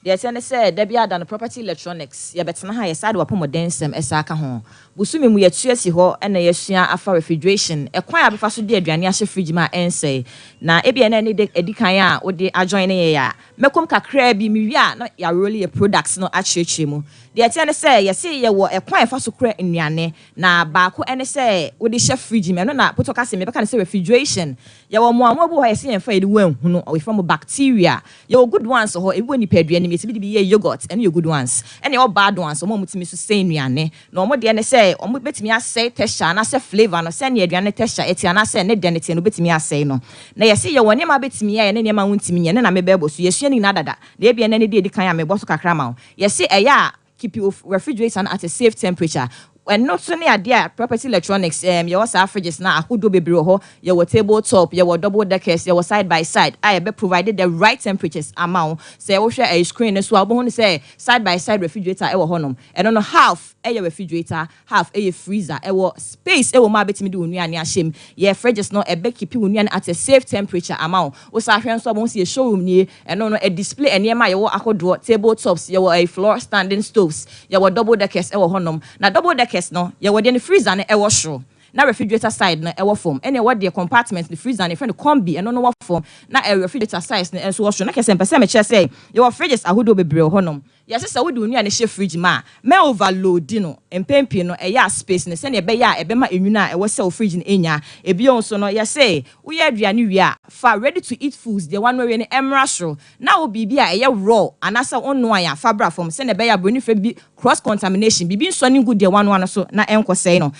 the say say there be ada no property electronics ye betena ha ye side wa pomodensem esa aka ho busumi mu ye tuasi ho na ye sua afa refrigeration ekwan abefa so de aduane ahye fridge ma ense na ebia na ne de edikan a wo de ajoin ne ye ya mekom kakra bi mi wi a na ya roll ye products no achechire mu the say say ye see ye wo ekwan afa so kra nnuane na baako ene say wo de hye fridge me no na potoka se me beka say refrigeration ye wo mo amobu ho ye see enfa ye de wan hu no we from bacteria ye wo good ones ho ebu ni paduane me be yogurt and your good ones and your bad ones so mo mutimi so say nnuane na mo de ene say omo betimi asay texture na say flavor no say ne aduane texture eti na say ne denete no betimi asay no na ye see ye woni ma betimi ye ne ma wuntimi nye na me bebo so ye sua ni na dada na ebia ne de kan ya me bo so kakra ma ye see eya keep your refrigerator at a safe temperature. And not so near dear property electronics, your fridges now, who do be bro, your tabletop, your double deckers, your side by side. I be provided the right temperatures amount. Say, we share a screen as well. But say side by side refrigerator, our honum, and on half a refrigerator, half a freezer, our space, our mabit me do near shame. Your fridges not a big keep you at a safe temperature amount. Was our friends won't see a showroom near and on a display and near my tabletops, your a floor standing stoves, your double deckers, our honum. Now double deckers no ye wode ne freezer na e wo horo na refrigerator side na ewo form ene what the compartment the freezer and friend combi eno no wa form na refrigerator size na enso wo so na kese mpese me che say your fridges ahodo bebre honom yes say we do nua ne she fridge ma me overload no empempi no eya space ne se ne be ya ebe ma enwuna ewo sell fridge no enya ebi onso no yes say we aduane wi a fa ready to eat foods the one we ne emrasro na wo bibia eya raw anasa onno aya fabra form se ne be ya broni fe bi cross contamination bibi nso ne good the one so na enko say no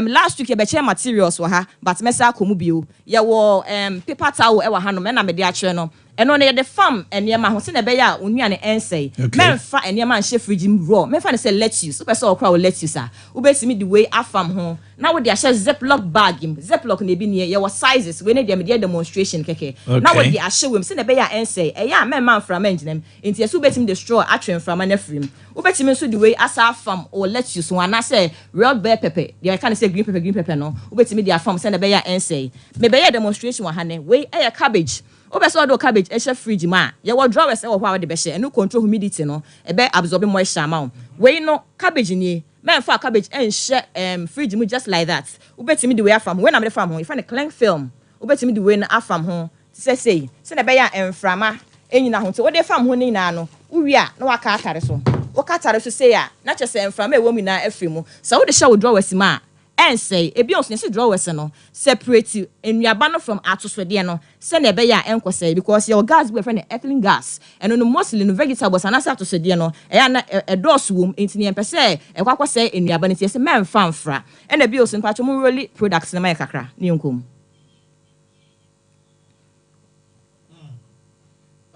last week e be share materials wa ha but mesa akomu bio ye wo paper towel e wa ha no me na me de a kire no eno ne the farm eniema ho se ne be ya onua ne ensay memfa eniema nhye fridge raw memfa ne say lettuce so say okra o lettuce a ubetimi the way afam ho na we dey share ziploc bag im ziploc na bi ne ye wo sizes we ne dey me demonstration keke na we dey share we se ne be ya ensay eya memma mfra manjinem enti yesu ubetimi the straw atwen from na frim ubetimi so the way asa afam o lettuce ho na say red bell pepper dey can say green pepper no ubetimi dey afam se ne be ya ensay me be ya demonstration wa ha ne we eya cabbage obeso do cabbage e share fridge ma ye wo drawers e wo hwa we de be share enu control humidity no e be absorb moisture ma we no cabbage ni men for cabbage and share fridge mu just like that ubetimi the way afam when am the farm ho if na cling film ubetimi the way na afam ho say na be ya enframa enyina ho te wo de farm ho ni na no uwi a na waka atare so wo katare so say a na chese enframa e wo mi na afimu so wo de share wo drawers ma and say ebi onso nsi drawers no separate enuaba no from atosode no se na ebe ya enkwose because your gas be friend ethylene gas and no mostly no vegetables and atosode no e ya na edos wom entini empese e kwakwose enuaba no se memfa mfra and ebi onso mpacho mu really products na mai kakra ni nkom.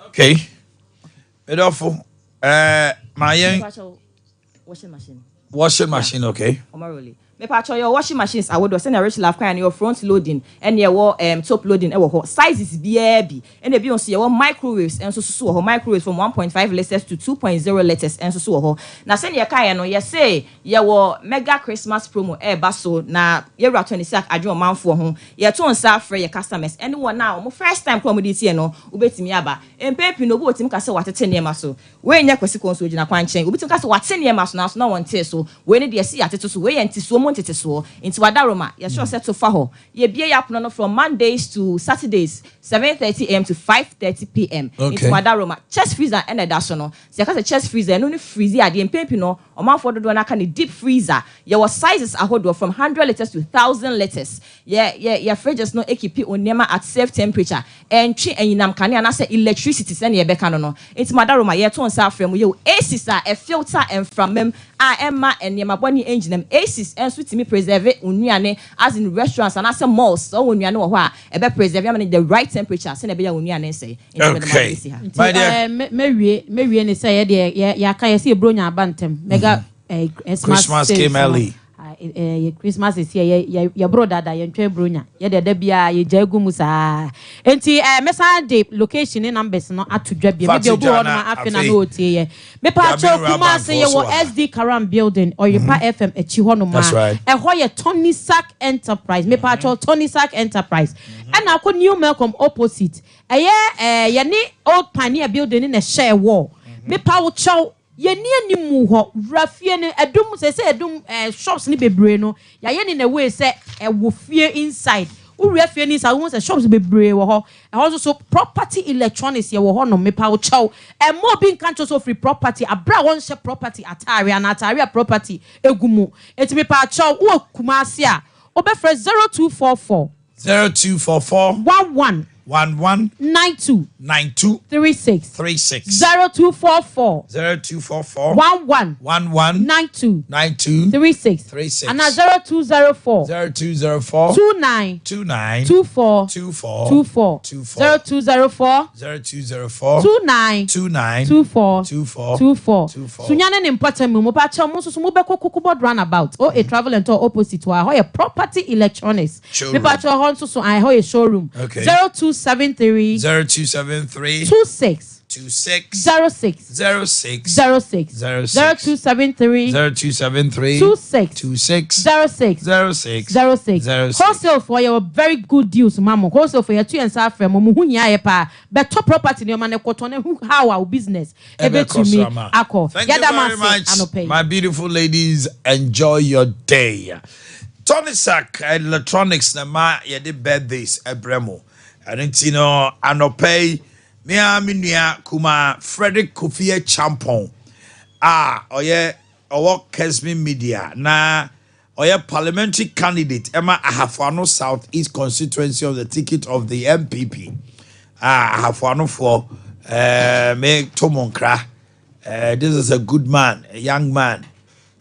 Okay. Edofo my washing machine okay. Omaroli me patcho your washing machines I would send a rich life kind your front loading and your top loading sizes bi and e bi on your microwaves and so microwaves from 1.5 liters to 2.0 liters and so na send your kind no you say your mega Christmas promo baso na yewra 26 adwo manfo ho ye to nsa free your customers anyone now mo first time come dey tie no ubetimi aba empepi no bo otimi ka se watete ne ma so we nya kwasi konso gina kwanchen ubetimi ka se watete ne ma so na so na wonte so we ne de se atete so we enti so montete so into wadaroma ye sure set to fa ho ye bie ya no from Mondays to Saturdays 7:30 am to 5:30 pm into wadaroma chest freezer and that so no se ka se chest freezer no ni freezer ade empepi no o man for do na ka ni deep freezer your sizes ahodo from 100 liters to 1000 liters your fridges no equipe onema at safe temperature and twi enyinam kane na say electricity se na ye beka no into wadaroma ye to nsa afrem ye acis a filter and from mem a emma enema boni engine acis and sweet me preserve unuane as in restaurants and as malls so unuane wo ho a e be preserve am the right temperature se na be ya unuane say my dear me ne say ya ka ye se bronya abantem mega Christmas came early Christmas is here your brother da ye ntwe bronya ye de bia ye jagu musa enti mesa de location ne numbers no atodwa bia me de obo no afena no otie ye me pa cho kuma say ye wo SD Karam building or ye pa FM echi ho no ma e ho ye Tony Sack Enterprise me pa cho Tony Sack Enterprise and akọ new Malcolm opposite ye ni old pioneer building na share wall me pa wo cho ye ni animu ho rafie ne edum se edum shops ni bebre no ya ye ni na way se wo fie inside wo rafie ni inside wo se shops bebre wo ho so property electronics ye wo ho no me pa wo chow mo bi nkan so free property abra won share property atare property egumu eti me pa chow wo kumase a obe frɛ 0244 11 92 36 0244 11 92 36 and 0204 29 24 24 0204 29 24 sunyane ne important mu pa cha mo so mo be kokokobod runabout or a travel and tour opposite to a property electronics me pa cha ho so I ho a showroom 0273 26 06 06 0273 26 06 wholesale for your very good deals mama wholesale for your 2 and half frame mo hunya ye pa better property ne ma ne koto ne how our business ebe to me akọ thank you very much my beautiful ladies, enjoy your day. Tony Sack electronics na ma ye de birthdays ebremo. And you know anopay mea minua kuma Frederick Kofie Champon. Oye owo Kesmi Media na oye parliamentary candidate Emma Ahafano South East constituency of the ticket of the MPP. Ahafano for me Tomonkra. This is a good man, a young man.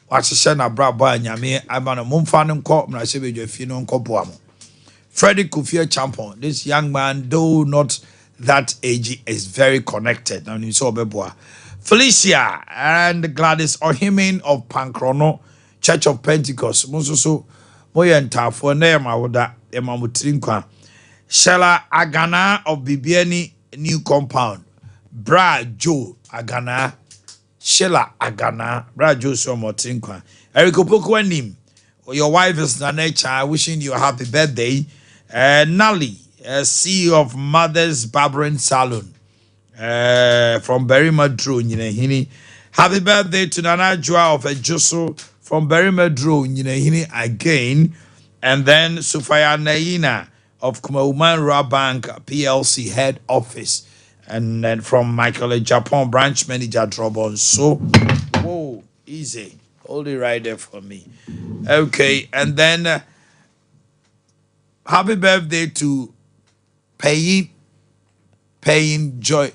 Watch na braba nyame abana momfa no nko mra se bedwafi no nko boamo. Frederick Kofie Champon, this young man, though not that age, is very connected. And you saw Beboa. Felicia and Gladys Ohimin of Pankrono Church of Pentecost. Mososo Moyenta for Nema Woda Emamutrinkwa. Shella Agana of Bibiani New Compound. Bra Joe Agana. Shella Agana. Bra Joe Somotrinkwa. Eriko Pokwanim. Your wife is Nanecha, wishing you a happy birthday. Nali, CEO of Mother's Barbering Salon from Berrima Drew, Hini. Happy birthday to Nana Joa of Ejoso from Berrima Drew, Hini again. And then Sufaya Naina of Kumauman Ra Bank PLC head office. And then from Michael Japan branch manager Drobon. So, whoa, easy. Hold it right there for me. Okay, and then happy birthday to Paying Joy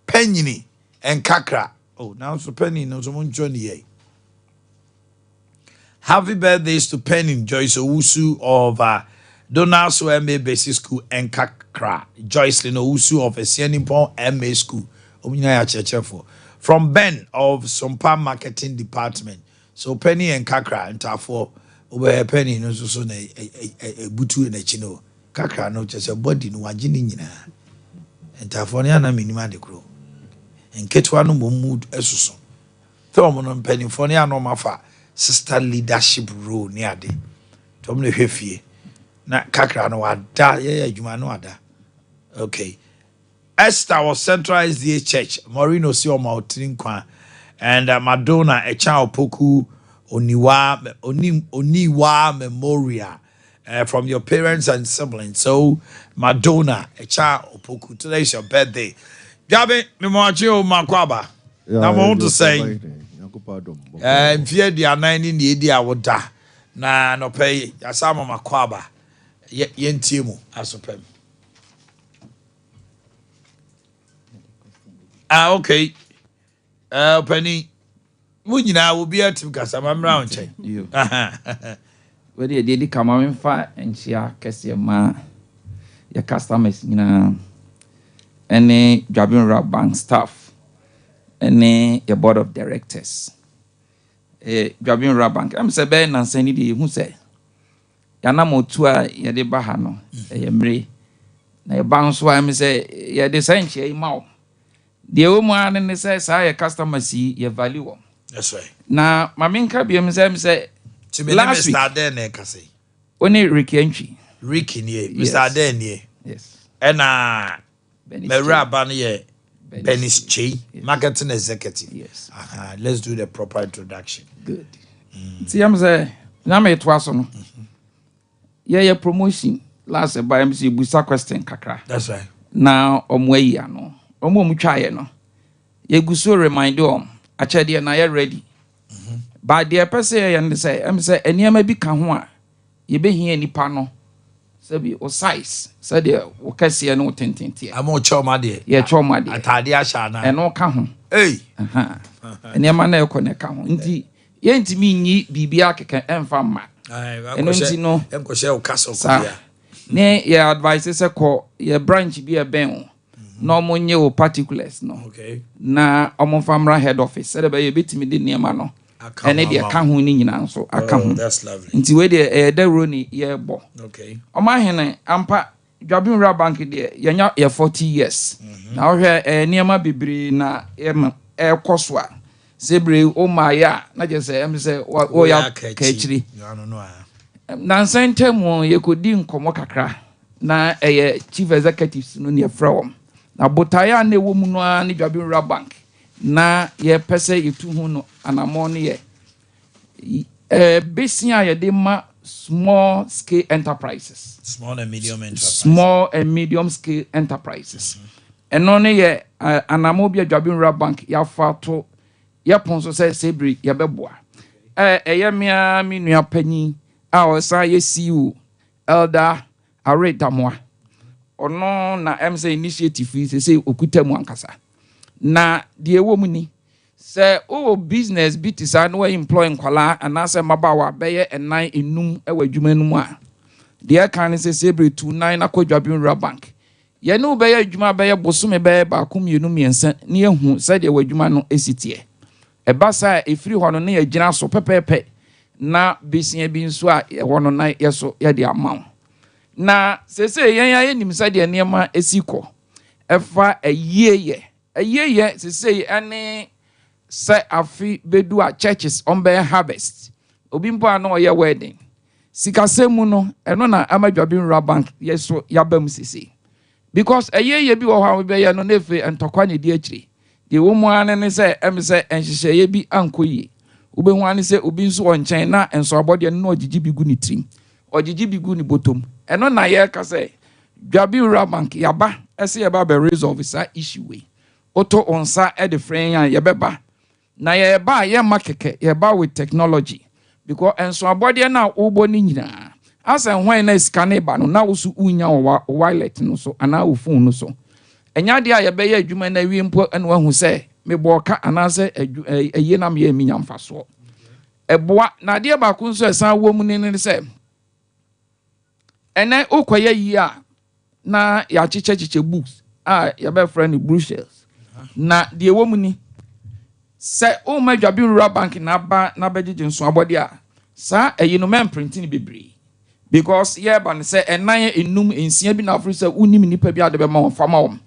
Penny and Kakra. Oh, now it's Penny, no someone Johnny. Happy birthdays to Penny Joyce Owusu of Donaldson MA Basic School and Kakra. Joycelyn Owusu of Esienipon MA School. From Ben of Sompa Marketing Department. So Penny and Kakra and Tafo over Penny no so na butu na chino. Kakra no just a body no wagini nyina. And Tafo na minima de kro. And ketwa no mood esuso. Tom no Penny for na no mafa sister leadership role ni ade. Tom no hwefie. Na Kakra no ada ye adwuma no ada. Okay. Esther was centralized the church. Morino si o mautinkwa. And Madonna Echa Opoku Oniwa Memorial from your parents and siblings. So Madonna Echa Opoku, today's your birthday. Gabi, Mimoachio Makwaba. I want to say, fear the 90 idea would da. Na no pay Yasama Makwaba. Yentimu asopem. Okay. Penny, we will be at because I'm around. You. Where you did come on fire and she are your customers, any driving rock bank staff, any your board of directors. Driving rock bank. I'm saying, Ben and Sandy, who say, Yanamo Tua, Yadi Bahano, a Yamri. Now, bounce why I say, Yadi Sanchi, Mao. The woman and says, I a customer see your value. That's right. Now, my main cabinet say, to me, last week, Mr. Adene, Cassie. Only Ricky Entry. Ricky, Mr. Adene. Yes. And Mera Banier, Benis Chi, marketing executive. Yes. Let's do the proper introduction. Good. See, I'm saying, Name it was on. Yeah, promotion. Last by MC Busa question, Kakra. That's right. Now, way, no. Omo mutwaye no ye guso remind achede na ye ready ba de pese ye ne say em say eniema bi ka ho a ye behia nipa no say bi o size say de o kase no tentente amo choma de ye choma de atade asha na eno ka ho eniema na ye ko ne ka ho nti ye ntimi nyi bibia keke emfa ma eno nti no enko she o kaso ko bia ne ye advice say ko ye branch bi e ben no monye o particulars no okay na omo famra head office said be betimi de niema no ene de ka ho ni nyina nso aka ho that's lovely nti we de da roni ye bo okay Omanhene ampa Dwabin Ra Bank de yanya ye 40 years na ohwe niema bibiri na e koso a sebre o maya na je se em se o ya kachiri na sentemu ye kodi nkomo kakra na chief executives no ne from na botaya na ewo mu no ani Dwabin Ra Bank na ye pese yetu hu no anamo ne ye besia ye de ma small scale enterprises. Small and medium enterprises. Small and medium scale enterprises. And only ye anamobia Jabinra Bank ya fato ya ponso say sebri ya beboa. Eyamia mi nua panyi a osa ye CEO elder Areta Moa. Ono na MC initiative say okuta mu ankasa. Na die wo mu ni say business bi tisa no employ nkwala anase mabawa beye enan enum ewa adwuma no mu a. Die kan say sebri 29 akwadwabinra bank. Ye no beye adwuma beye bosome beye ba komienu miensa ne ehu say de wadwuma no esitie. Ebasa efiri ho no na ye gina so pepepe na besia bi nso a ye ho no na ye so ye de amaw. Na sese yen ya nim say de niema esiko efa ayeye sese ane say afi bedu a churches on be harvest obi mpo ana oye wedding sikasemu no eno na amadwabinra bank yeso yabam sese because ayeye bi wo ha be ye no nefe entokwa ne di akiri de wo mu ane ne say emse enhyehyeye bi ankoyi ube hu ane say obi nso onchen na enso abode no ogigi bi gu ni trim ogigi bi gu ni bottom eno na ye ka say Dwabinra bank yaba ese yaba be resolve sa issue we oto onsa e de friend yan yebeba na yeba ye makeke yeba with technology because enso abode na ubo ni nyina asa hwan na scan ba no na wosu unya wallet no so ana wo phone no so enya de a yebe ye adwuma na wi mpo ene wahu se mebo ka anase eye na me eminya mfaso eboa na de ba ku nso esan wo mu ni se ene okoye yi a na ya chiche books ya be friend brochures na de wo mu ni se o ma Dwabinra bank na ba na bejeje nso abode a sa no men printing bebre because ye ba ne se enan enum ensia bi na afro se unim nipa bi ade be ma fama wo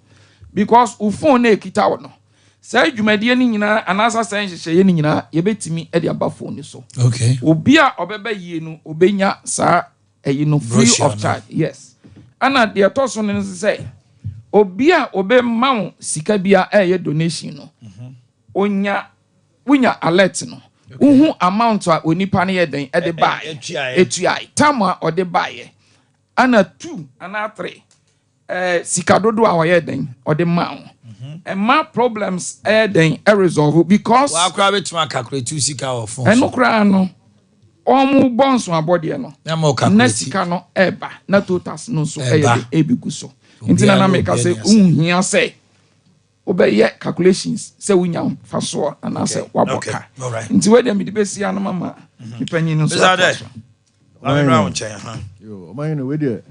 because u phone na ekita wo no sa dwumadie ni nyina anasa sa nhyehyeye ni nyina ye betimi e de aba phone ni so okay obi a obeba yie no obenya sa no free of charge yes ana de toso ne say obi a obe mawo sika bia eye donation no unya alert no uhu amount a onipa ne yeden e de buy etuai tama o de buy ana 2 ana 3 sika dodo a yeden o de mawo and my problems den resolve because wa akra betima calculate sika of phone eno kra no omu bonso abode no na sika no eba na totals no so ebigu so intina na make say unhia say obeye calculations say unya faso and say waboka nti we dem de besi an mama ipanyin no so I'm round chair yo Omanhene we there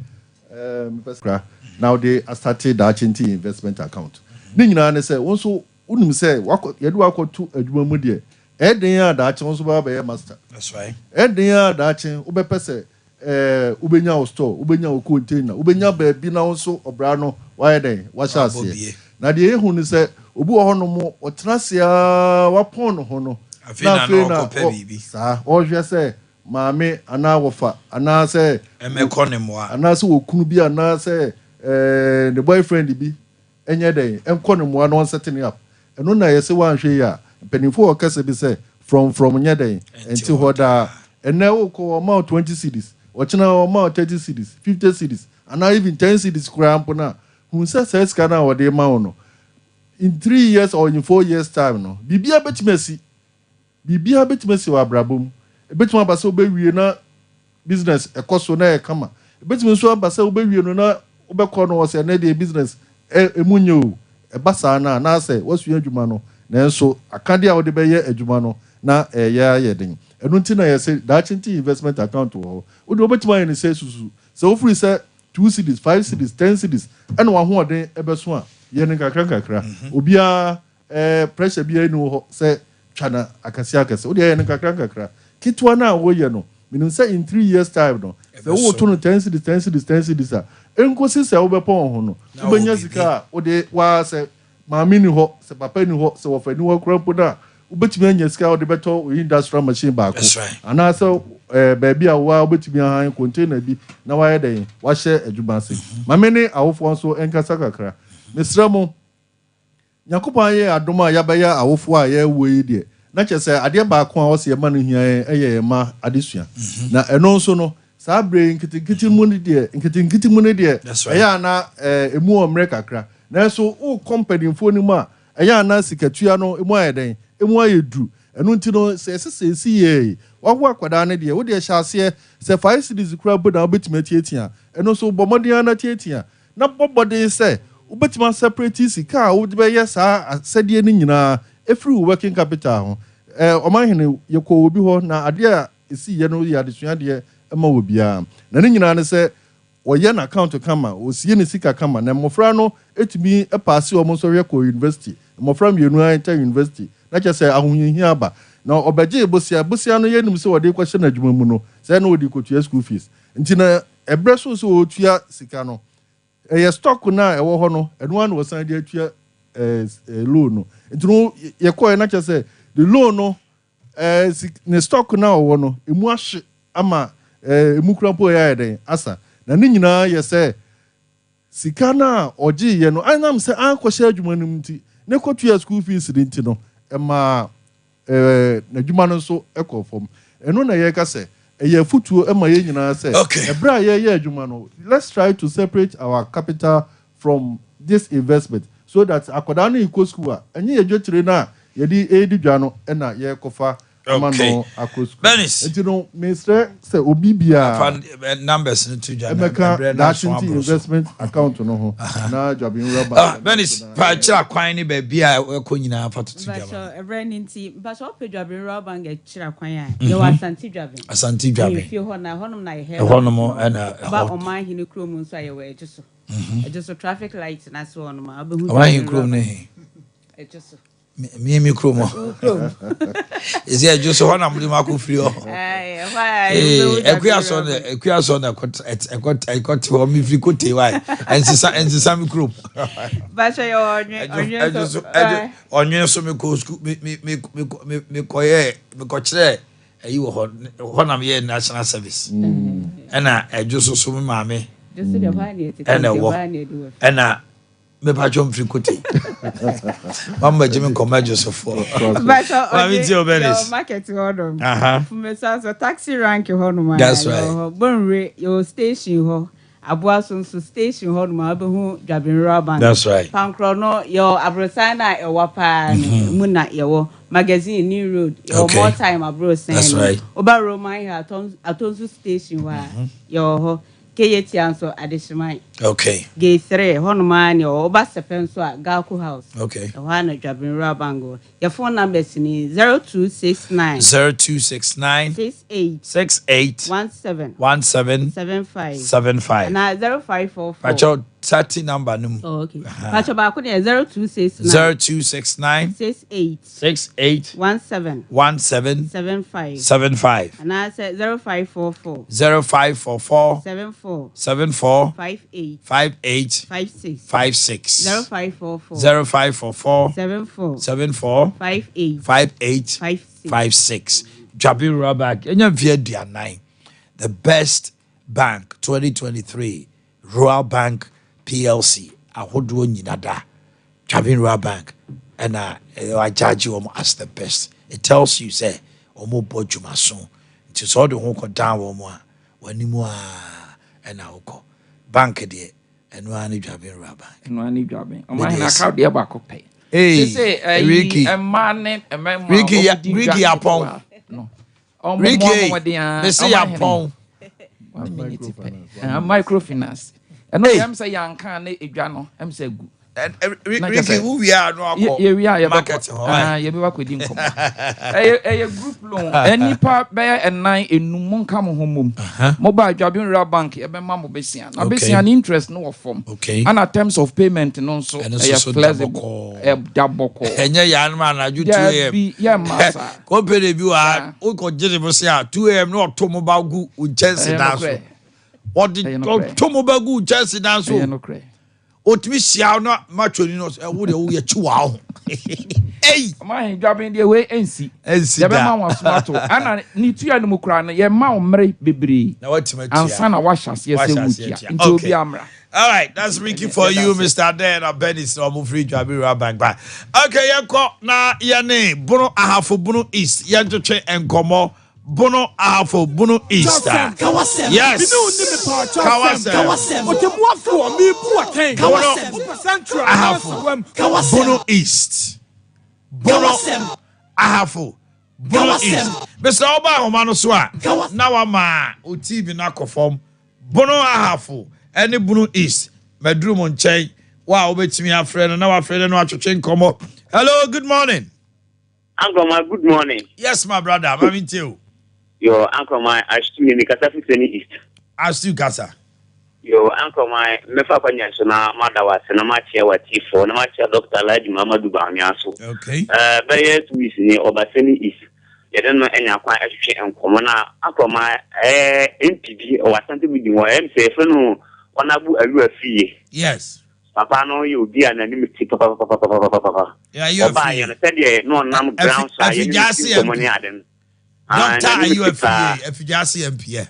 now they started the Achinti investment account ni nyina ne say won so unim say yedu akotu adwuma mu de eden ya da ache won so ba be master that's right eden ya da ache ubepese ubenya o store ubenya o container ubenya ba bi na won so obra no wa eden wa shase na de ehun ni say obi wo hono mo otrasia wa pon no ho no na no ko bibi sa o hwe say maame ana wofa ana say emekonimwa ana say okunu bi ana say the boyfriend bi enye den enkonimwa no setting up eno na yesi wan hwe ya penifo okase bi say from nye den enti hoda ene wo ko amount 20 cedis ochina amount 30 cedis 50 cedis and even 10 cedis krampo na hu say ska na wo de ma no in 3 years or in 4 years time no bibia betimesi wa brabom betima ba se obewie na business ekoso na ekama betima so ba se obewie no na obekọ no wose na de business emunye o ebasa na say wasu adwuma no na enso akade a wode beye adwuma no na ya yeden enu nti na yese da Achinti investment account wo wode obetima yen say susu se ofuri say 2 cedis 5 cedis 10 cedis ena wa ho oden ebeso a yen kakra obia pressure bia ni wo say twana akase wode yen kakra kitwa na wo ye no meaning say in 3 years time no se wo to no 10 cedis a enkosi se wo bepon ho no ubenya sika wode wa se maami ni ho se papa ni ho se wo fa ni ho krampo na ubetimi anya sika wode beto industrial machine ba ko ana se baby a wa ubetimi han container bi na wa yeden wa hye adwuma se maami ni awofo nso enkasa kakra mesramo Nyankopon ye adoma ya baya awofo a ye wo yi de na che se ade ba ko a wo se ma no hia eye ma adesua na eno nso no saa bre nkiti mu ne de nkiti mu ne de eya na emu omre kakra na so o company fo ni mu a eya na sikatua no emu ayeden emu ayedu enu nti no se ye wawo akwada ne de wo de hyase se 5 cities kura bo na obetima tietia enu so bomodian na tietia na bobodin se obetima separate sika wo de be ye saa sede ni nyina efri working capital ho Omanhene Yaw obi ho na ade a esi ye no ya adesua de ma wo bia na ne nyina ne se oye na account kama osie ne sika kama na mmofra no etumi pass o mo so hwe ko university mmofra mienu enter university na che se ahunhia aba na obeje bosia no ye nim se wode kwahye na adwuma mu no se na wodi kotua school fees nti na ebre so otua sika no stock na ewo ho no eno an wo san de atua loan no nti no ye ko na che se the loan no ne stock na wo no emu ahye ama emu krampo ya eden asa na ne nyina ye se sika na oji ye no anam se akwahye adwuma nim nti ne kotua school fees nti no ema na adwuma no so ekofom eno na ye ka se eye futuo ema ye nyina se ebra ye adwuma no let's try to separate our capital from this investment so that akoda no iko school a enye ye dwetire na ye di edidwa no na ye kofa amano akosku enti no minister say obibia numbers no to jam that investment account no ho na Jabin Rubber Benis pa chira kwan ni ba bia ko nyina fa to jam so every ninti ba so pe Jabin Rubber ga chira kwan a ye wa Asante Jabin fi ho na honom na ye he honom na ba Omanhene krom nso aye we ejeso ejeso traffic light na so honom abehu Omanhene krom ne ejeso me kromo is here just one am ma ko free oh ekuya so na I got for me free ko te why and some krom ba sha yo onye so me ko school me koye me ko kire ayi wo nam ye national service na just so me maame just the one and me pa chom free kote mama jimi koma Joseph but your market hodom from so taxi rank hodom that's right bonre your station ho aboaso so station hodom abehu Jabin Rubber that's right pankro no your abrosana e wapa mu na yewo magazine new road your more time abrosan that's right oba Roman here atonsu station wa your ho Keyetianso additional. Okay. Gay 3, Honman, or Obasapenso at Galco House. Okay. The one at Jabin Rabango. Your phone number is 0269 68 75 and 0544. 30 number num. Oh, okay. Pacho Baku 0269 68 17 75 and I said 0544 74 58 56 0544 74 58 56 Jabin Rubber enya via dia 9 the best bank 2023 Royal Bank PLC ahodo nyina da Jabin Rubber Bank and I judge you as the best. It tells you say omo bodjuma so nti so de ho ko down wo mo a wanimu a and awko bank de eno ani Jabin Rubber Bank eno ani Jabin Omanhene account de ba ko pay say Ricky Ricky Apon no Ricky they say Apon microfinance and no am say yanka na edwa no am say gu Ricky who we are no akọ market ye be wa kwedi nkom e group loan anipa be enan enum nka mo homom mobile Jabin Rubber Bank e be ma mo besia na besia ni interest no form and terms of payment no so e flexible e daboko enye ya na na ju 2am ya masa company bi wa o ko jere besia 2am no to mobile gu u chance da so what the to mobile gu chance da so otimi sia na matchoni no wo de wo ye chiwa ho ei Omanhene Jabin de we ensi ye be ma wan smarto ana ni tuya no mukura no ye ma o mere bebre na watima tia ansa na washas ye se wutia nti obi amra. All right, that's Ricky for you, Mr. Ade and Benny's no free Jabin Rubber Bank. Okay, you ko na ye ne bunu ahafo bunu east ye ntwetwe enkomo Bono ahafo Bono East. Yes. Kawasem. Bono East. Bono ahafo Bono East. Mr. Oba Homano Swa. Now ama TV na kofom. Bono ahafo any Bono East. Medru Monchey. Wow, obetimi afreno na wafreno no atwetwe nkomo. Hello, good morning. Uncle, my good morning. Yes, my brother. I'm in you. Your uncle, my I still in the Kasafiseni East. I still Kasa. Your uncle, my Mefa Panyasona, mother was an amateur what for an amateur doctor like Mama Dubamiaso. Okay. By 2 weeks in Obaseni East. You don't know any acquire and commona. Uncle, my MPD or something with you. I'm saying, no, one abu a fee. Yes. Papa, no, you be an anonymity. Papa. Yeah, you are free. Said, no, I'm ground side. If you just see money, Doctor, are you a free? If you just see MP.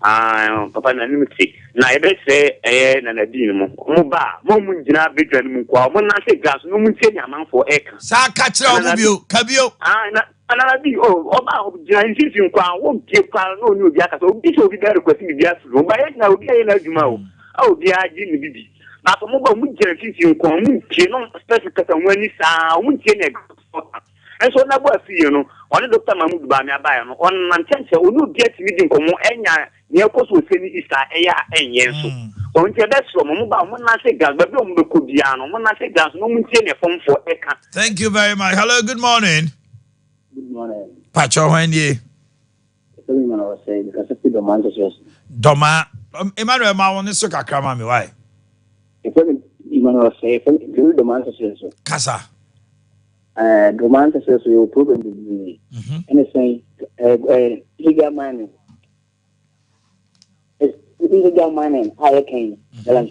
Papa, anonymity. Now, I bet say, Nanadino, Muba, Momunjina, Bidran Mukwa, when I say gas, no one say a man for acre. Sa catch you, Cabio. Another be about Jansin, won't give no new jacket, so this will be there requesting the afternoon. But I now get a Jumao. Oh, dear, Jimmy Bibi. Now, for mobile, we get you come, specific when it's and so now, you know, one Dr. Mahmoud Bamiabayan, on Manchester, who will get meeting from Enya, near course with East Aya and Yensu. On your best from mobile, when I say gas, but don't look good, when I say gas, no one see a phone for Eka. Thank you very much. Hello, good morning. Good morning. Pacho Wendy. Doma. Emmanuel Mawon is so kakrama me why? Emmanuel say, the man says Casa. The man says you problem with me. Anything, legal mining. Illegal mining, I can,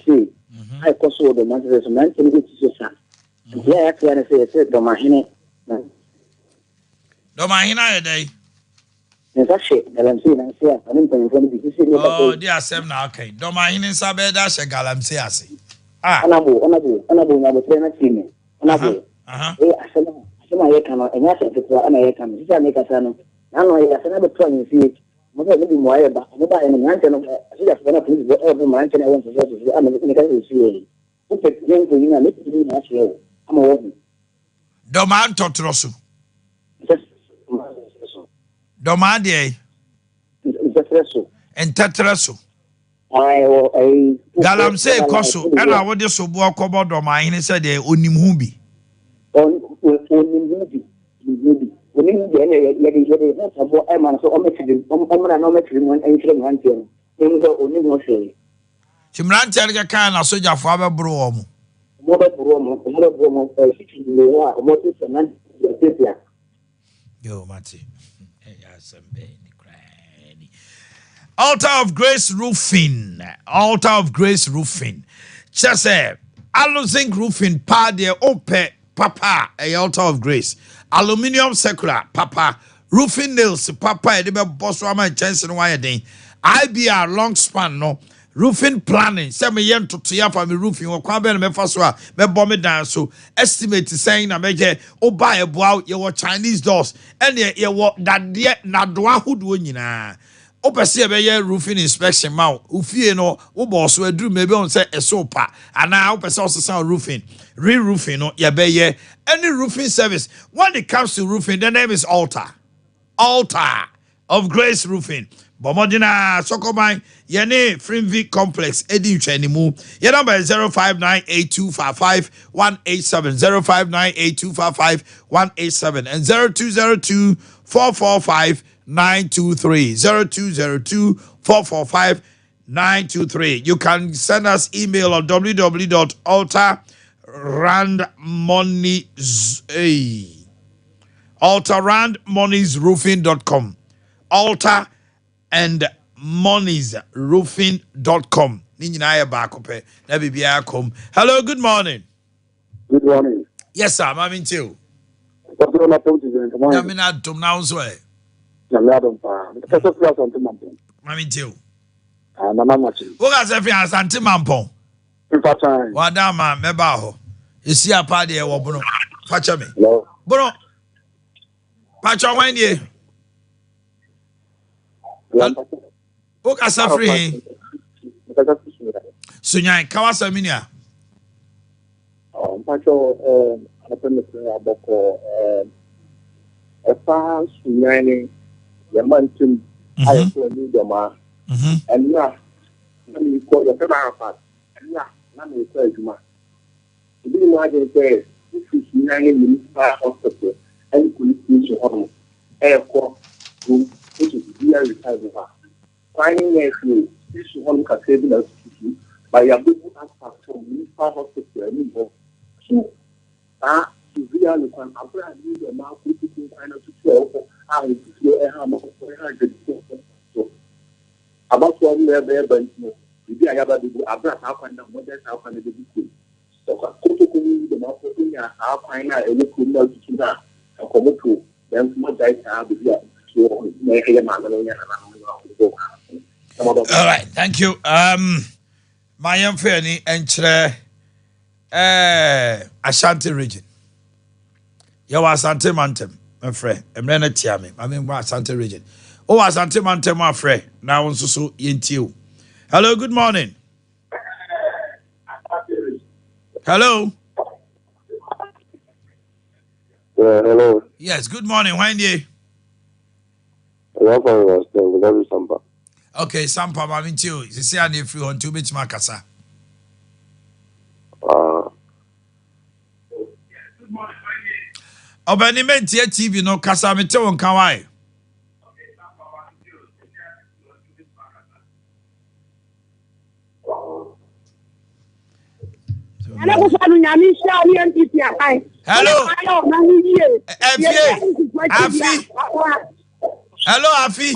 see. I also the man says, man, can it is son. Yeah, actually, I say, the Omanhene. The Omanhene a day. In fact, Galamsey, I say, I didn't pay for the oh, dear, Sam, now, okay. The Omanhene Sabeda, she Galamsey, I say. Honorable, I was saying, I see me. Honorable. I said, I cannot, and I said, and I can, this I make a son. I know I said, I was trying to see it. Most of the more about nobody in the mountain of every mountain I want to go to. I'm going to see it. Put the game for you and let it be natural. I'm a woman. Doman Totrosu. Domandie. And Tetrasu. Galamsey Kosu, and I would just walk about Omanhene said they Unimhubi. Chimrancha can a soldier for a brom. Yo, Mati. Altar of Grace Roofing. Altar of Grace Roofing. Just say, Aluzinc Roofing, pa de ope, papa, a altar of grace. Aluminium circular, papa. Roofing nails, papa, the boss woman, chance and wire day. IBR long span, no. Roofing planning, 7 years to tear for me roofing or Quaben Mefaswa, me bomb it down. So estimate saying I make it or buy a bow, you were Chinese doors, and you walk that yet not do who do you na. Opa see a roofing inspection mount. Ufie no, boss will do maybe on say a sopa, and now opa also sound roofing, re-roofing no, ya be any roofing service. When it comes to roofing, the name is Altar. Altar of Grace Roofing. Bomodina Sokoban Yene Frimvi Complex Edi Chenimu. Your number is 0598255 0598255 and 0202 445 923 0202 445 923. You can send us email on altarandmoniesroofing.com. Altar and moniesroofing.com. Hello, good morning. Good morning. Yes, sir. I'm in too. I'm in Atom now. I'm in too. What has everyone sent him on? Wadama, Mebaho. You see a party or Bruno? Patcha me. Bruno. Patcha, when ye. O kasa free. Sunyan kawasa minia. Mpacho apene aboko efa sunyan yamantim ayo ni doma. Enya na mi ko ya fema rafa. Enya na mi ko adwuma. Ibi ni ma je say this sunyan ni municipal hospital and police station hono. Eko room which is here reservoir. Finding a few this one can save the hospital by a big aspect from municipal hospital anymore. So severe look and abroad need a mouth people kind of to tell how to feel a hammer so about 1 year but maybe I have a big abroad how can the modern how can the big so the mouth how can I look to that and come to them much I have the all right, thank you. My young friend, entre Ashanti region. You are Asante Mantem, my friend. I'm not Tiami. I mean, Asante region. Oh, Asante Mantem, my friend. Now, so into. Hello, good morning. Hello. Hello. Yes, good morning. When you? Sompa. Okay, Sompa, I'm into you. You see, I need free on 2 bits, Makasa. Obaniment TV no kasa mete won kawai. Hello. Afi. Hello, Afi.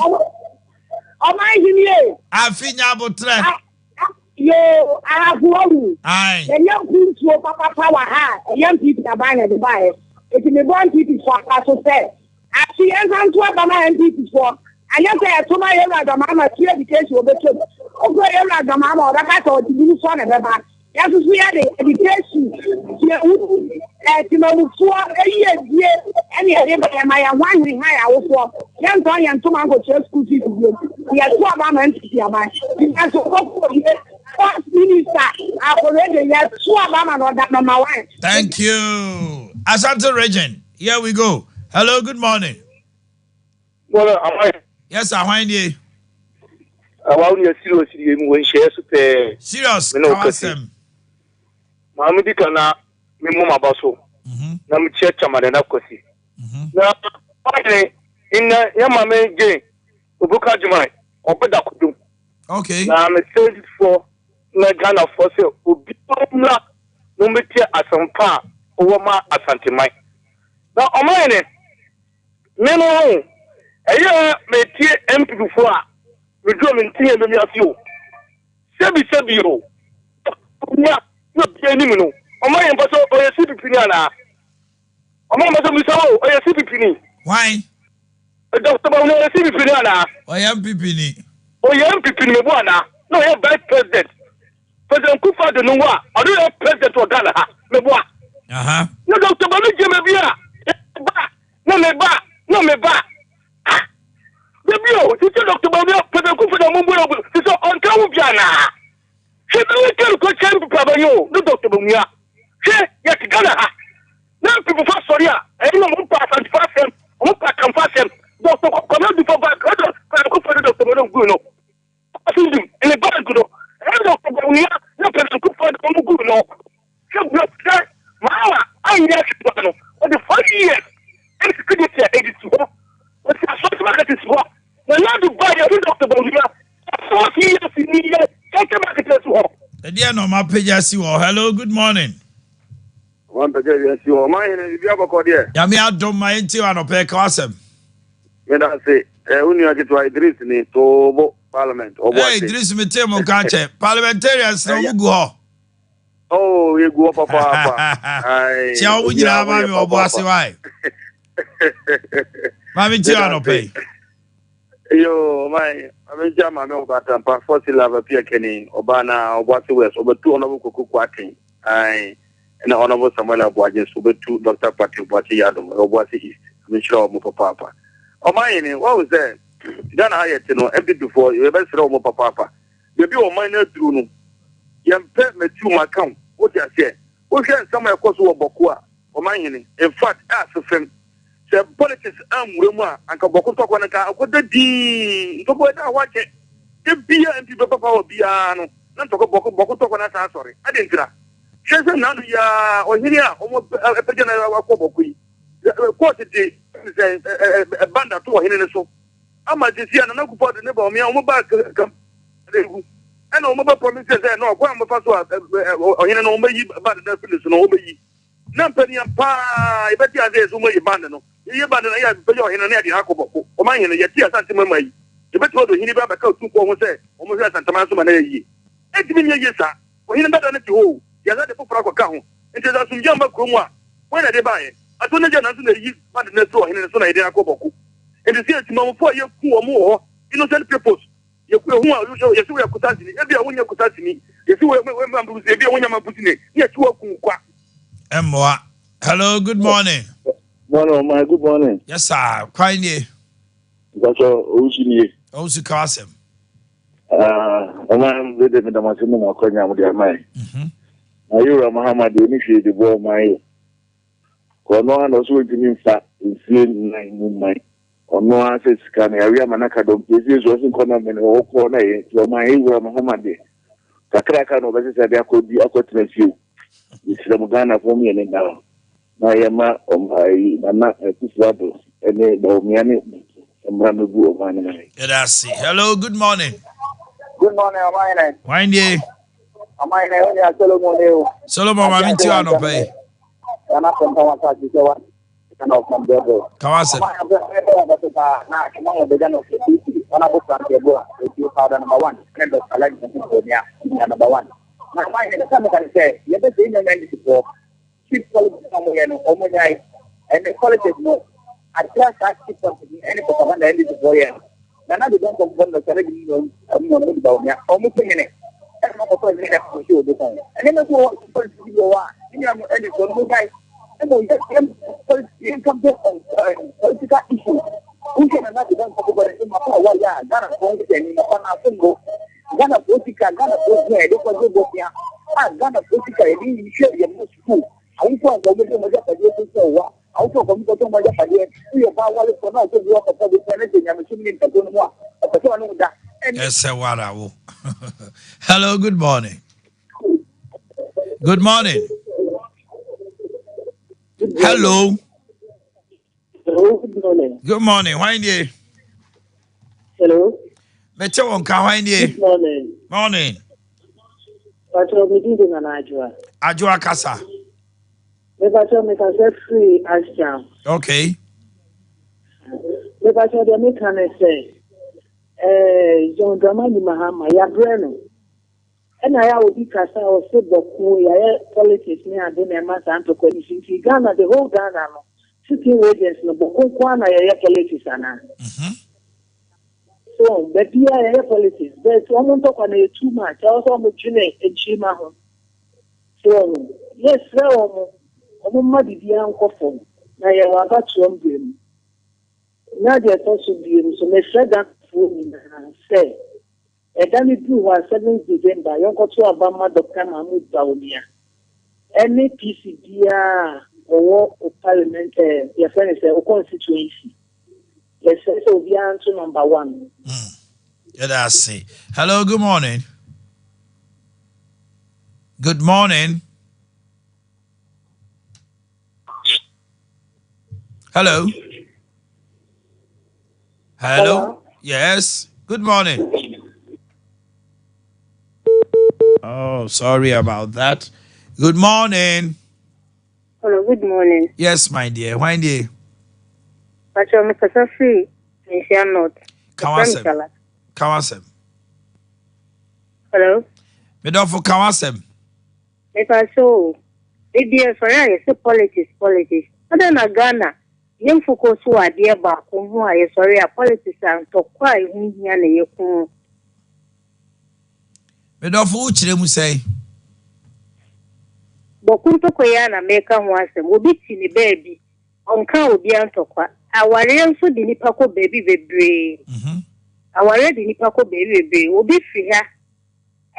Omanhene Yaw. Afi nyabotre. Yo, I have one. Aye. The young people papa power ha. Young people are buying the buy. It is born people for as say. I see and to Obama and people for. And you say to my area mama free education will be told. Over area the mama or that or the new son of the yes, we had the education. You know, for a year, any area my one high also. Young boy and two man go to school fees. We are 2 Obama and we have to go for First Minister, I've already had 2 Obama or that number 1. Thank you. Asante Region, here we go. Hello, good morning. Well, am I? Yes, I find you. I want you seriously when share super. Serious, Kawasem. Mamma Dicana, me mama basso. Nam church Amadana Kosi. Now, in Yamame Gay, Ubuka Jumai, or Pedakudu. Okay. Now I'm excited for Nagana Fossil, Ubitona, Numitia Asampa, Owama Asantimai. Now, Omanhene, Nemo, a year may tear MP before, we drum in tea and me a few. Sebio, not Yanimino, Omanhene Basso, or a city Pinana. Omanhene Basso, or a city Pini. Why? A doctor, a city Pinana. I am Pipini. Oh, young people in the one, no, you're vice president. President Kufa de Noa, or do you have president or Ghana? Meboa. No, Dr. Banu Jemabia. No, me ba. The Bio, this is Dr. Banu, President Kufa de Mumbo, this is on Kamubiana. She will go to Pavayo, no Dr. Bunia. She, yet Ghana. Now people fast for you. I don't know pass and pass them, or can pass them. Dr. Come before back, Dr. Banu Guno. In the bad good. Dr. Bunia, no President Kufa de Muguno. Mama, I'm yes, but the 40 years, and it's good to 82. But the stock market is what? The land to buy a Dr. Bunia, 40 years in the year, take a market as well. The dear no, my page, hello, good morning. One page, yes, you are mine, and if you have a code here. Yami, I don't mind you on a pay custom. When I say, when you get to Idris in it, to Parliament. Hey, Idris Mitemo Kanche, parliamentarians, no go. Oh, you go up, Papa. Chia, would you have me or Bossy? Why? Mammy Tiano pay. Yo, my, I mean, Jama, no, but I'm fossil lava Pierre Kenny, Obana, or Bossy West, over 2 honorable cookwatting. I, and the honorable Samuel Boages, over 2 Dr. Patrick Boakye Yadom, or Bossy East. I'm sure of Papa. Omanhene, what was that? Ghana hayet no every before you ever say omo papa. Baby o man na duru no. Yempe metu account. What you say? O hwe nsama ekoso wo boko a Omanhene. In fact, as fem se politics amuremu a anka boko tokwa nka akoda di ntobo da wache. Ebia MP papa obia no. Na ntoko boko tokwa na sa sorry. Ade ntira. Chese na ya ohiri a omo epeje na akọ boko yi. Court de banda to ohiri ne so. Ama disia na kupo de ne ba omo omo ba kam. And on mobile promises there, no, go and pass or in an omeyi bad definition, no omeyi. Nampany and pa, I bet you are there, so many abandon. You abandon a year, but you're in an idea, Hakobo, or mine in a year, Santimay. The better to Hiniba, because 2 4 say, almost as Santamaso and a year. 8 million years, sir, or in a better than you, you have the Papa account, and there's some Jamba Kroma. When are they buying? I don't know, the year, but the store in a son idea, Hakobo. And the same tomorrow 4 years, 2 or more, innocent people. You who are you see a Kutani, every one you Kutani, you see where every one you putting it. Emwa. Hello, good morning. Morning, my good morning. Yes, sir. Kindly. That's all Ushini. Also, Kasim. I'm with the Damasino Konya with your mind. Now you are Muhammad, the initiative of my Konoan also to me fat in seeing 9 months. Ono access kan area manaka do Jesus was in corner men o ko na e to ma e wura Muhammad kakra ka no be se dia ko di akotena fiu Islam Ghana for me and now na yema ai na kuswado ene do miane mbrando bu o mane. Hello, good morning. Good morning, Omanhene. Winde. Omanhene oni Solomon. Solomon ma minti wa no pay. Yana pempa wa ta ji wa. Kana of Mambebo. Kawase. Na kimo be jano ke ona bo plan ke bo e powder number 1 and the select number 1. Na mai ne ka mo kan say ye be say na ndi ko keep quality no ye no omo nyai and the quality no at last that keep quality any ko ba na ndi ko ye na de don ko no kare gi no mo no ba onya omo pe ne e mo ko ni na ko shi o do kan and no ko quality go wa ni am ndi ko no guys and the political issue. We can not even talk about it in my power. Yeah, Ghana politics and Ghana politics, Ghana politics, Ghana politics, you share your school. I want to go to my job. I also come to my job. You are power for now to work for the planet. I'm assuming that don't want that. Yes, sir. Hello, good morning. Good morning. Hello. Hello, good morning. Good morning. Winde. Hello. Meche won ka Winde. Good morning. Morning. Pacho me di na Ajua. Ajua kasa. Me pacho me ka set free as jam. Okay. Me pacho de me kan say John Dramani Mahama ya breno. And I will be Kasa or Siboku, politics near the Master Antoco. Ghana, the whole Ghana, sitting agents, no Bokwana, politics. So, but here, politics, there's one talk on it too much. I also am a junior and Chima. So, yes, so, Madi Dian Coffin. Now you are got to them. Now they are also being so, they said that for me, say. Edani do was 7th December. Yonko to Obama Dr. Mahmoud Bawumia. Any PCDA or parliament, your friend is a constituency. Yes, so we are answer number 1. Yeah, that's it. Hello, good morning. Good morning. Hello. Hello. Yes. Good morning. Oh, sorry about that. Good morning. Hello, good morning. Yes, my dear. Why dear? But you're Mr. Free. I'm not. Kawasem. Hello? Medofo Kawasem. If I saw, it is for you, it's politics. Other than Ghana, young folks who are dear back, who are sorry, politics and talk quite in here. Medofo Uchiremu say. Bokunto Koyana make a once and will be tiny baby. On cow be antokwa. aware nso di nipa ko baby bebre aware di nipa ko baby bebre obi fi ha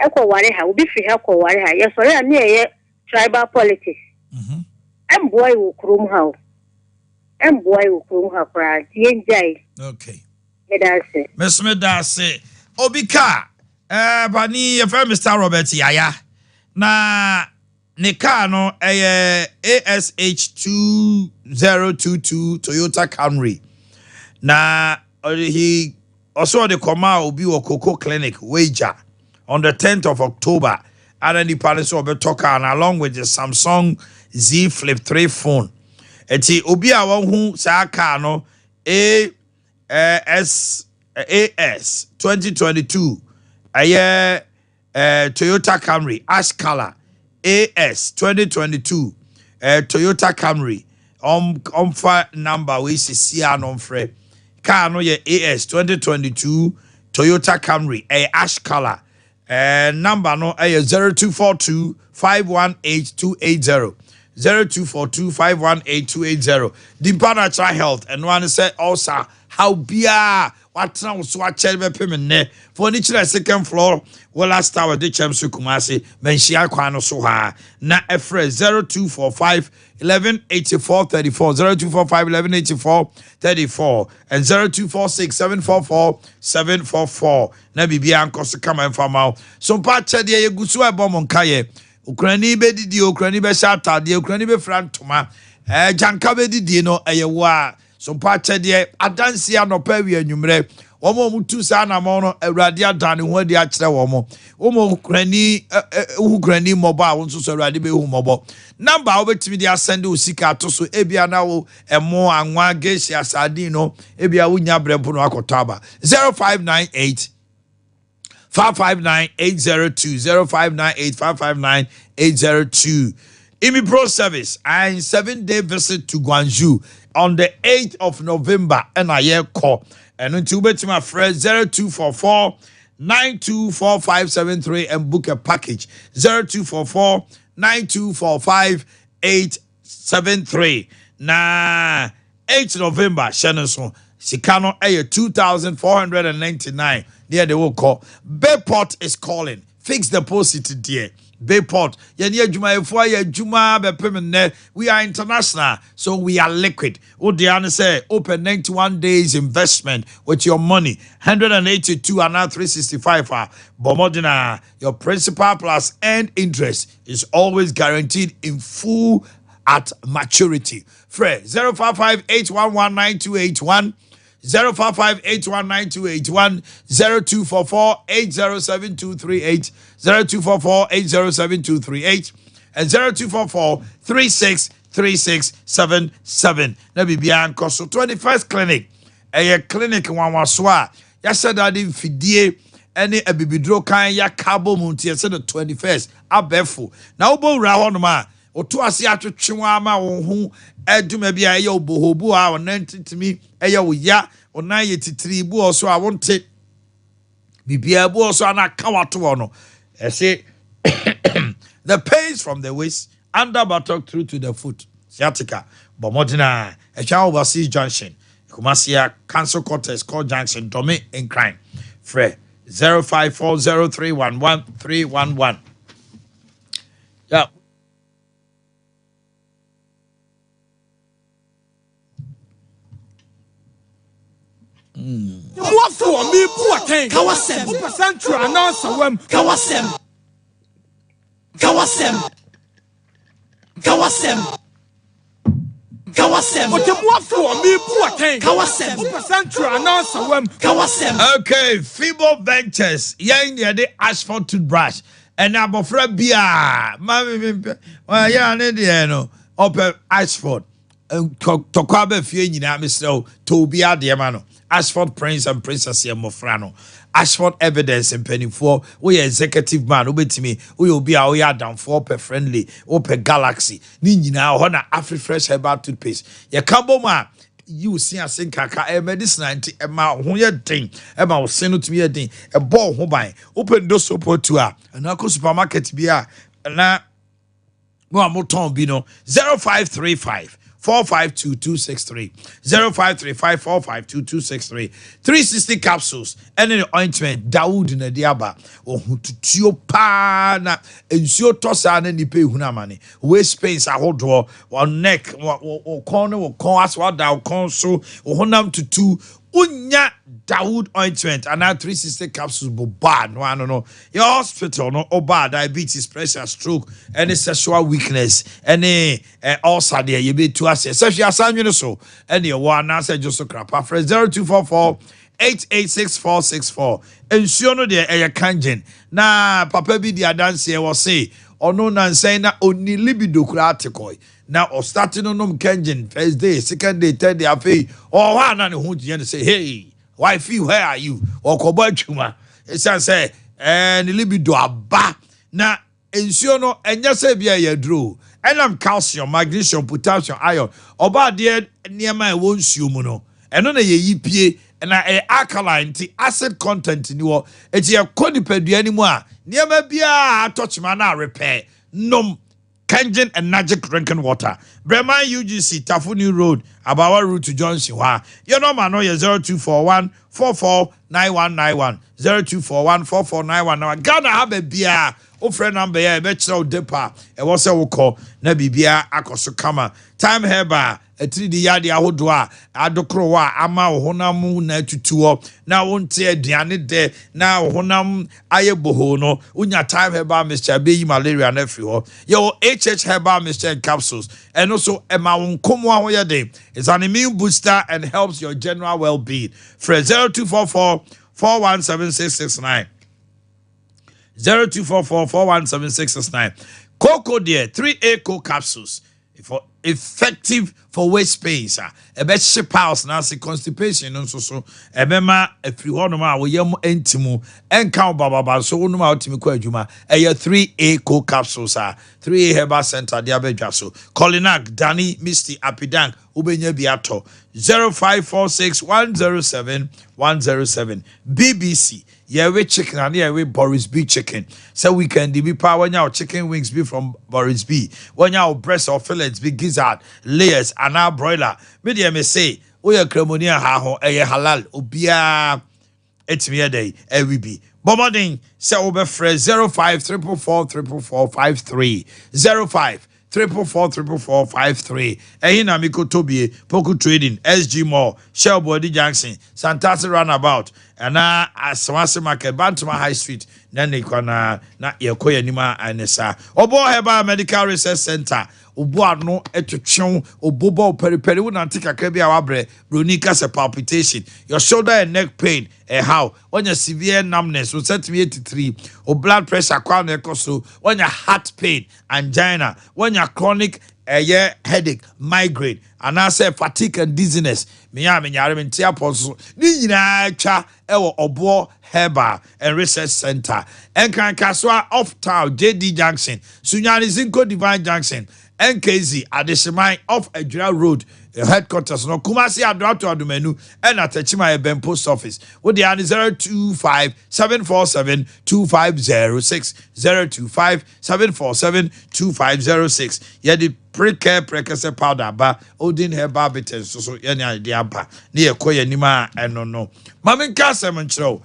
ekọ ware ha obi fi ha ko ware ha ye sori ani eye tribal politics emboy wo krom ha o emboy wo krom ha pra tie njai okay medase mesmedase obika bani ye fa Mr. Robert Yaya na ne car no ASH 2022 Toyota Camry na he also the coma obi wo Coco Clinic wager on the 10th of October and then the palace of Betoka and along with the Samsung Z Flip 3 phone eti obi a won hu sa car no AS 2022 Toyota Camry ash color AS 2022 Toyota Camry for number we see on free car no ye AS 2022 Toyota Camry ash color number no 0242 518280 0242 518280 the natural health and one say also how bia what now so a chelbe payment ne for the second floor well last tower the chamsu kumasi menshia kwano so ha na efre 0245 1184 34 0245 1184 34 and 0246 744 744 na bibia ankoso kama informal so pa chede ye gusu ebom nkaye ukrani be didi ukrani be shata de ukrani be frantoma janka be didi no eyewa so pa chede adansi anopa wi anwumre omo mutu sa na mo no awrade adane ho adi akire wo mo ukrani ukrani moba wonso so awrade be hu mobo number obetimi dia send usika to so ebia na wo emo anwa geshi asadi no ebia wunya brempo no akotaba 0598 559802 0598 559802 Imi Pro Service and 7-day visit to Guangzhou on the 8th of November and a year call and until to my friend 0244 924573 and book a package 0244 9245 na 8th November Shannon Sikano a 2,499 there they will call Bayport is calling fixed deposit dear Bayport yenya juma efo ya juma bepemne we are international so we are liquid Odiane say open 91 days investment with your money 182 and now 365 bomodina your principal plus and interest is always guaranteed in full at maturity Fred 0558119281 0558192810 0244807238 0244807238 and 0244363677 na bibia ankoso 21st clinic clinic wanwaso ya said that in fidie any abibidro kan ya cabo munti said the 21st abefo na obo wura ho no ma oto ase atwetwe ama wo hu aduma bia ye obohobu a onantimi eye wo ya onan ye titiribu oso a wonte bibia bu oso ana kawato no say the pains from the waist under buttock through to the foot sciatica bomodina a child overseas junction kumasia cancer cortex core junction domi in crime fre 0540311311 yeah. What for me, poor thing? Kawasem, percent announce a worm. Kawasem, but what for me, poor thing? Kawasem, percent announce a worm. Kawasem. Okay, Fibo Ventures, yang the asphalt toothbrush, and abofra bia, mammy, yeah, no, open asphalt. Tokwabe fie nyina Mr. Tobia Diamano Asphalt Prince and Princess Mofrano Asphalt Evidence and Penny for we executive man obetimi we will be our yard down for per friendly or per galaxy ni nyina ho na Afri-Fresh Herbal toothpaste ye kambo ma you see a sing kaka medicine anti e ma ho ye den e ma wo sen no tumi ye den e ball ho ban open do support to a na ko supermarket bia na mo amoton bi no 0535 452-263. 0535-452-263. 360 capsules. And the ointment. Dawood in the diaba. Oh, tutio pa na ensio tosa na nipe hunamani. Waist pains a hold one neck, one corner, one corner, what down console, honam tutu. Unya Dawood ointment and now 360 capsules but bad. No, I don't know. Your hospital, no, or bad diabetes, pressure, stroke, any sexual weakness, any ulcer there, you be to assess. So, you so any one answer just so crap. After 0244 886464. Ensure no there a kanjen. Na papa bi dia dance was say, or no nan say na only libido kratikoi. Now, or starting on Kenjin, first day, second day, third day, I pay, or one and who to say, hey, wifey, where are you? Or Kobochuma. It's say, and libido ba. Now, ensure no, and just say, be a drew. And I'm calcium, magnesium, potassium, iron. Or bad dear, near my won't see mono. And on a ye and a alkaline, the acid content in your, it's your codiped anymore. Near me be a touch mana repair. No. Kenjen and Magic drinking water. Bremen UGC, Tafuni Road, Abawa Road to Johnson. You know, man, 0241 449191. 0241 449191. Ghana have a beer. O friend number here, Betchel Depa. It was a call. Nebi beer, Akosu Kama. Time Herbal. A 3D yadi ahodwa adokrowa ama honamu na tutuo na wonte aduane de na honam ayeboho no unya time Herbal Mr. Be malaria na free ho your HH Herbal Mr. capsules and also ema wonkomo ahoye de is an immune booster and helps your general well-being. For 0244 417669 0244 417669 Coco dear 3A co capsules for effective for waist pains. A best ship house now see constipation and so a bema a free honoma we yam entimu and count baba so no ultimate quajuma a 3A co capsules 3A Herbal Center diabetes Colinac Danny Misty Apidank Ubenya Biato 0546 107 107 BBC. Yeah, we chicken and yeah, we Boris B chicken. So we can be power when your chicken wings be from Boris B. When your breast or fillets be gizzard, layers, and our broiler. Media may say, we are cremonia haho, a halal, ubia, it's me a day, every be. Bombarding, so over fresh 05 444 53 05 444 53. Ehina Miko Tobi, Poku Trading, SG Mall, Shell Body Junction, Santasi Runabout, and now as Swasi Market, Bantama High Street, Nani Kona, not Yakoya Nima and Nessa. Obo Herbal Medical Research Center. Ubo no etuchon obobo periperi wona take akabi awabre bronica se palpitation your shoulder and neck pain how when your severe numbness will set me 83 or blood pressure kwa na ekoso when your heart pain angina when your chronic headache migraine and I say fatigue and dizziness me nyare me ntia poso ni nyina twa ewo obo Herbal and Research Center enkan kaswa off town JD Junction Sunyani Zinco Divine Junction NKZ Adesimai off Adria Road, headquarters no Kumasi Adra to Adumenu and Atachima Ben Post Office. With the 025 747 2506 025 747 2506. Yedi pre-care precase powder ba Odin Herbal bitters so any idea ba near Koya Nima and no. Mamin Casamancho,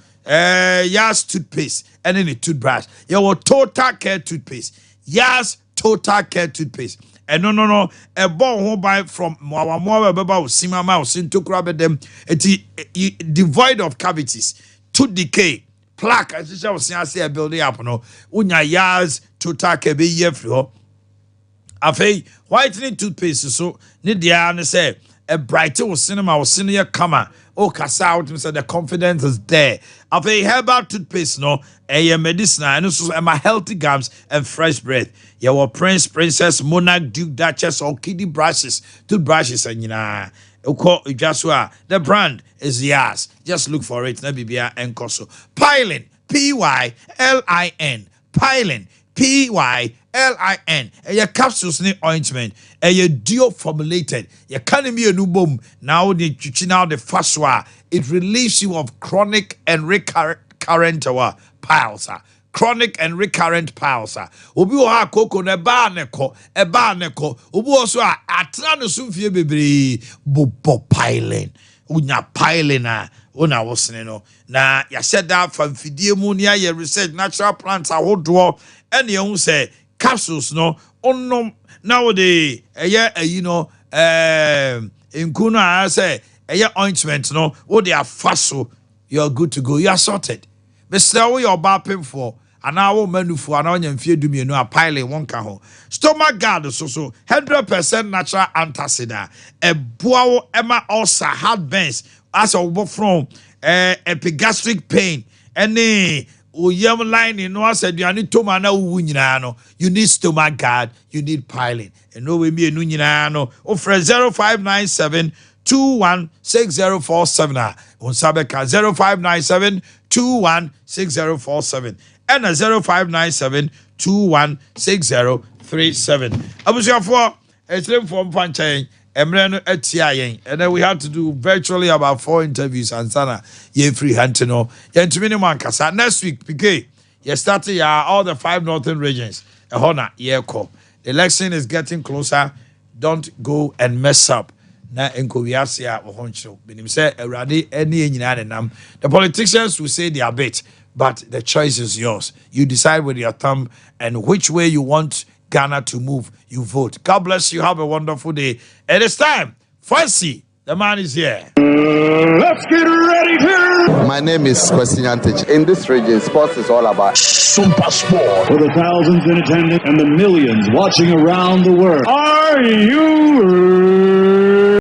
Yas toothpaste and any toothbrush. Your Total Care toothpaste. Yas Total Care toothpaste. And no. A ball home buy from our more about Sima Mouse into grab them. It's devoid of cavities, tooth decay, plaque. As I was saying, I build up no. Unya Yas Total Care be ye flow. Afe whitening toothpaste so need the say a brighter cinema or senior comma. Oh, kasa out said the confidence is there. Of a herbal toothpaste, no, a medicine, and also my healthy gums and fresh breath. Your prince, princess, monarch, duke, duchess, or kiddie brushes, toothbrushes, and Joshua. The brand is yours. Just look for it. Nabibia and Koso. Pylin, Pylin, Pylin, Pylin, a capsules ni ointment, a duo formulated. You can't be a new boom. Now the chichina the faswa. It relieves you of chronic and recurrent piles. chronic and recurrent piles. Obi wo ha koko na eba neko. Obi also atra no so fie bebre bo piling. Unya piling ona wosene no. Na ya said that famfidie mu ne aye research natural plants ahodo ene ehun say capsules no onom nowadays Nkunu I say ointment no what they are fast so you're good to go. You are sorted. Mr. We your bapping for an hour menu for an onion fear do me no a pile one ho. Stomach guard so 100% natural antacid. A boao emma ulcer heartburns as a from epigastric pain. Any young line in no said you need to man you need stomach guard, you need piling. And no way me no offer 0597 216047 on Sabeka 0597 216047 and 0597 216037. Abusha it's them from Panchain and then we had to do virtually about 4 interviews and sana ye free hantino minimum kasa next week PK you started all the 5 northern regions a honor the election is getting closer. Don't go and mess up. Na enkowiasia ohoncho benim say awrade ene nyina nam. The politicians will say their bit, but the choice is yours. You decide with your thumb and which way you want Ghana to move. You vote. God bless you. Have a wonderful day. It is time. Fancy, the man is here. Let's get ready to. My name is Kwesi Antich. In this region, sports is all about Sompa Sport. For the thousands in attendance and the millions watching around the world. Are you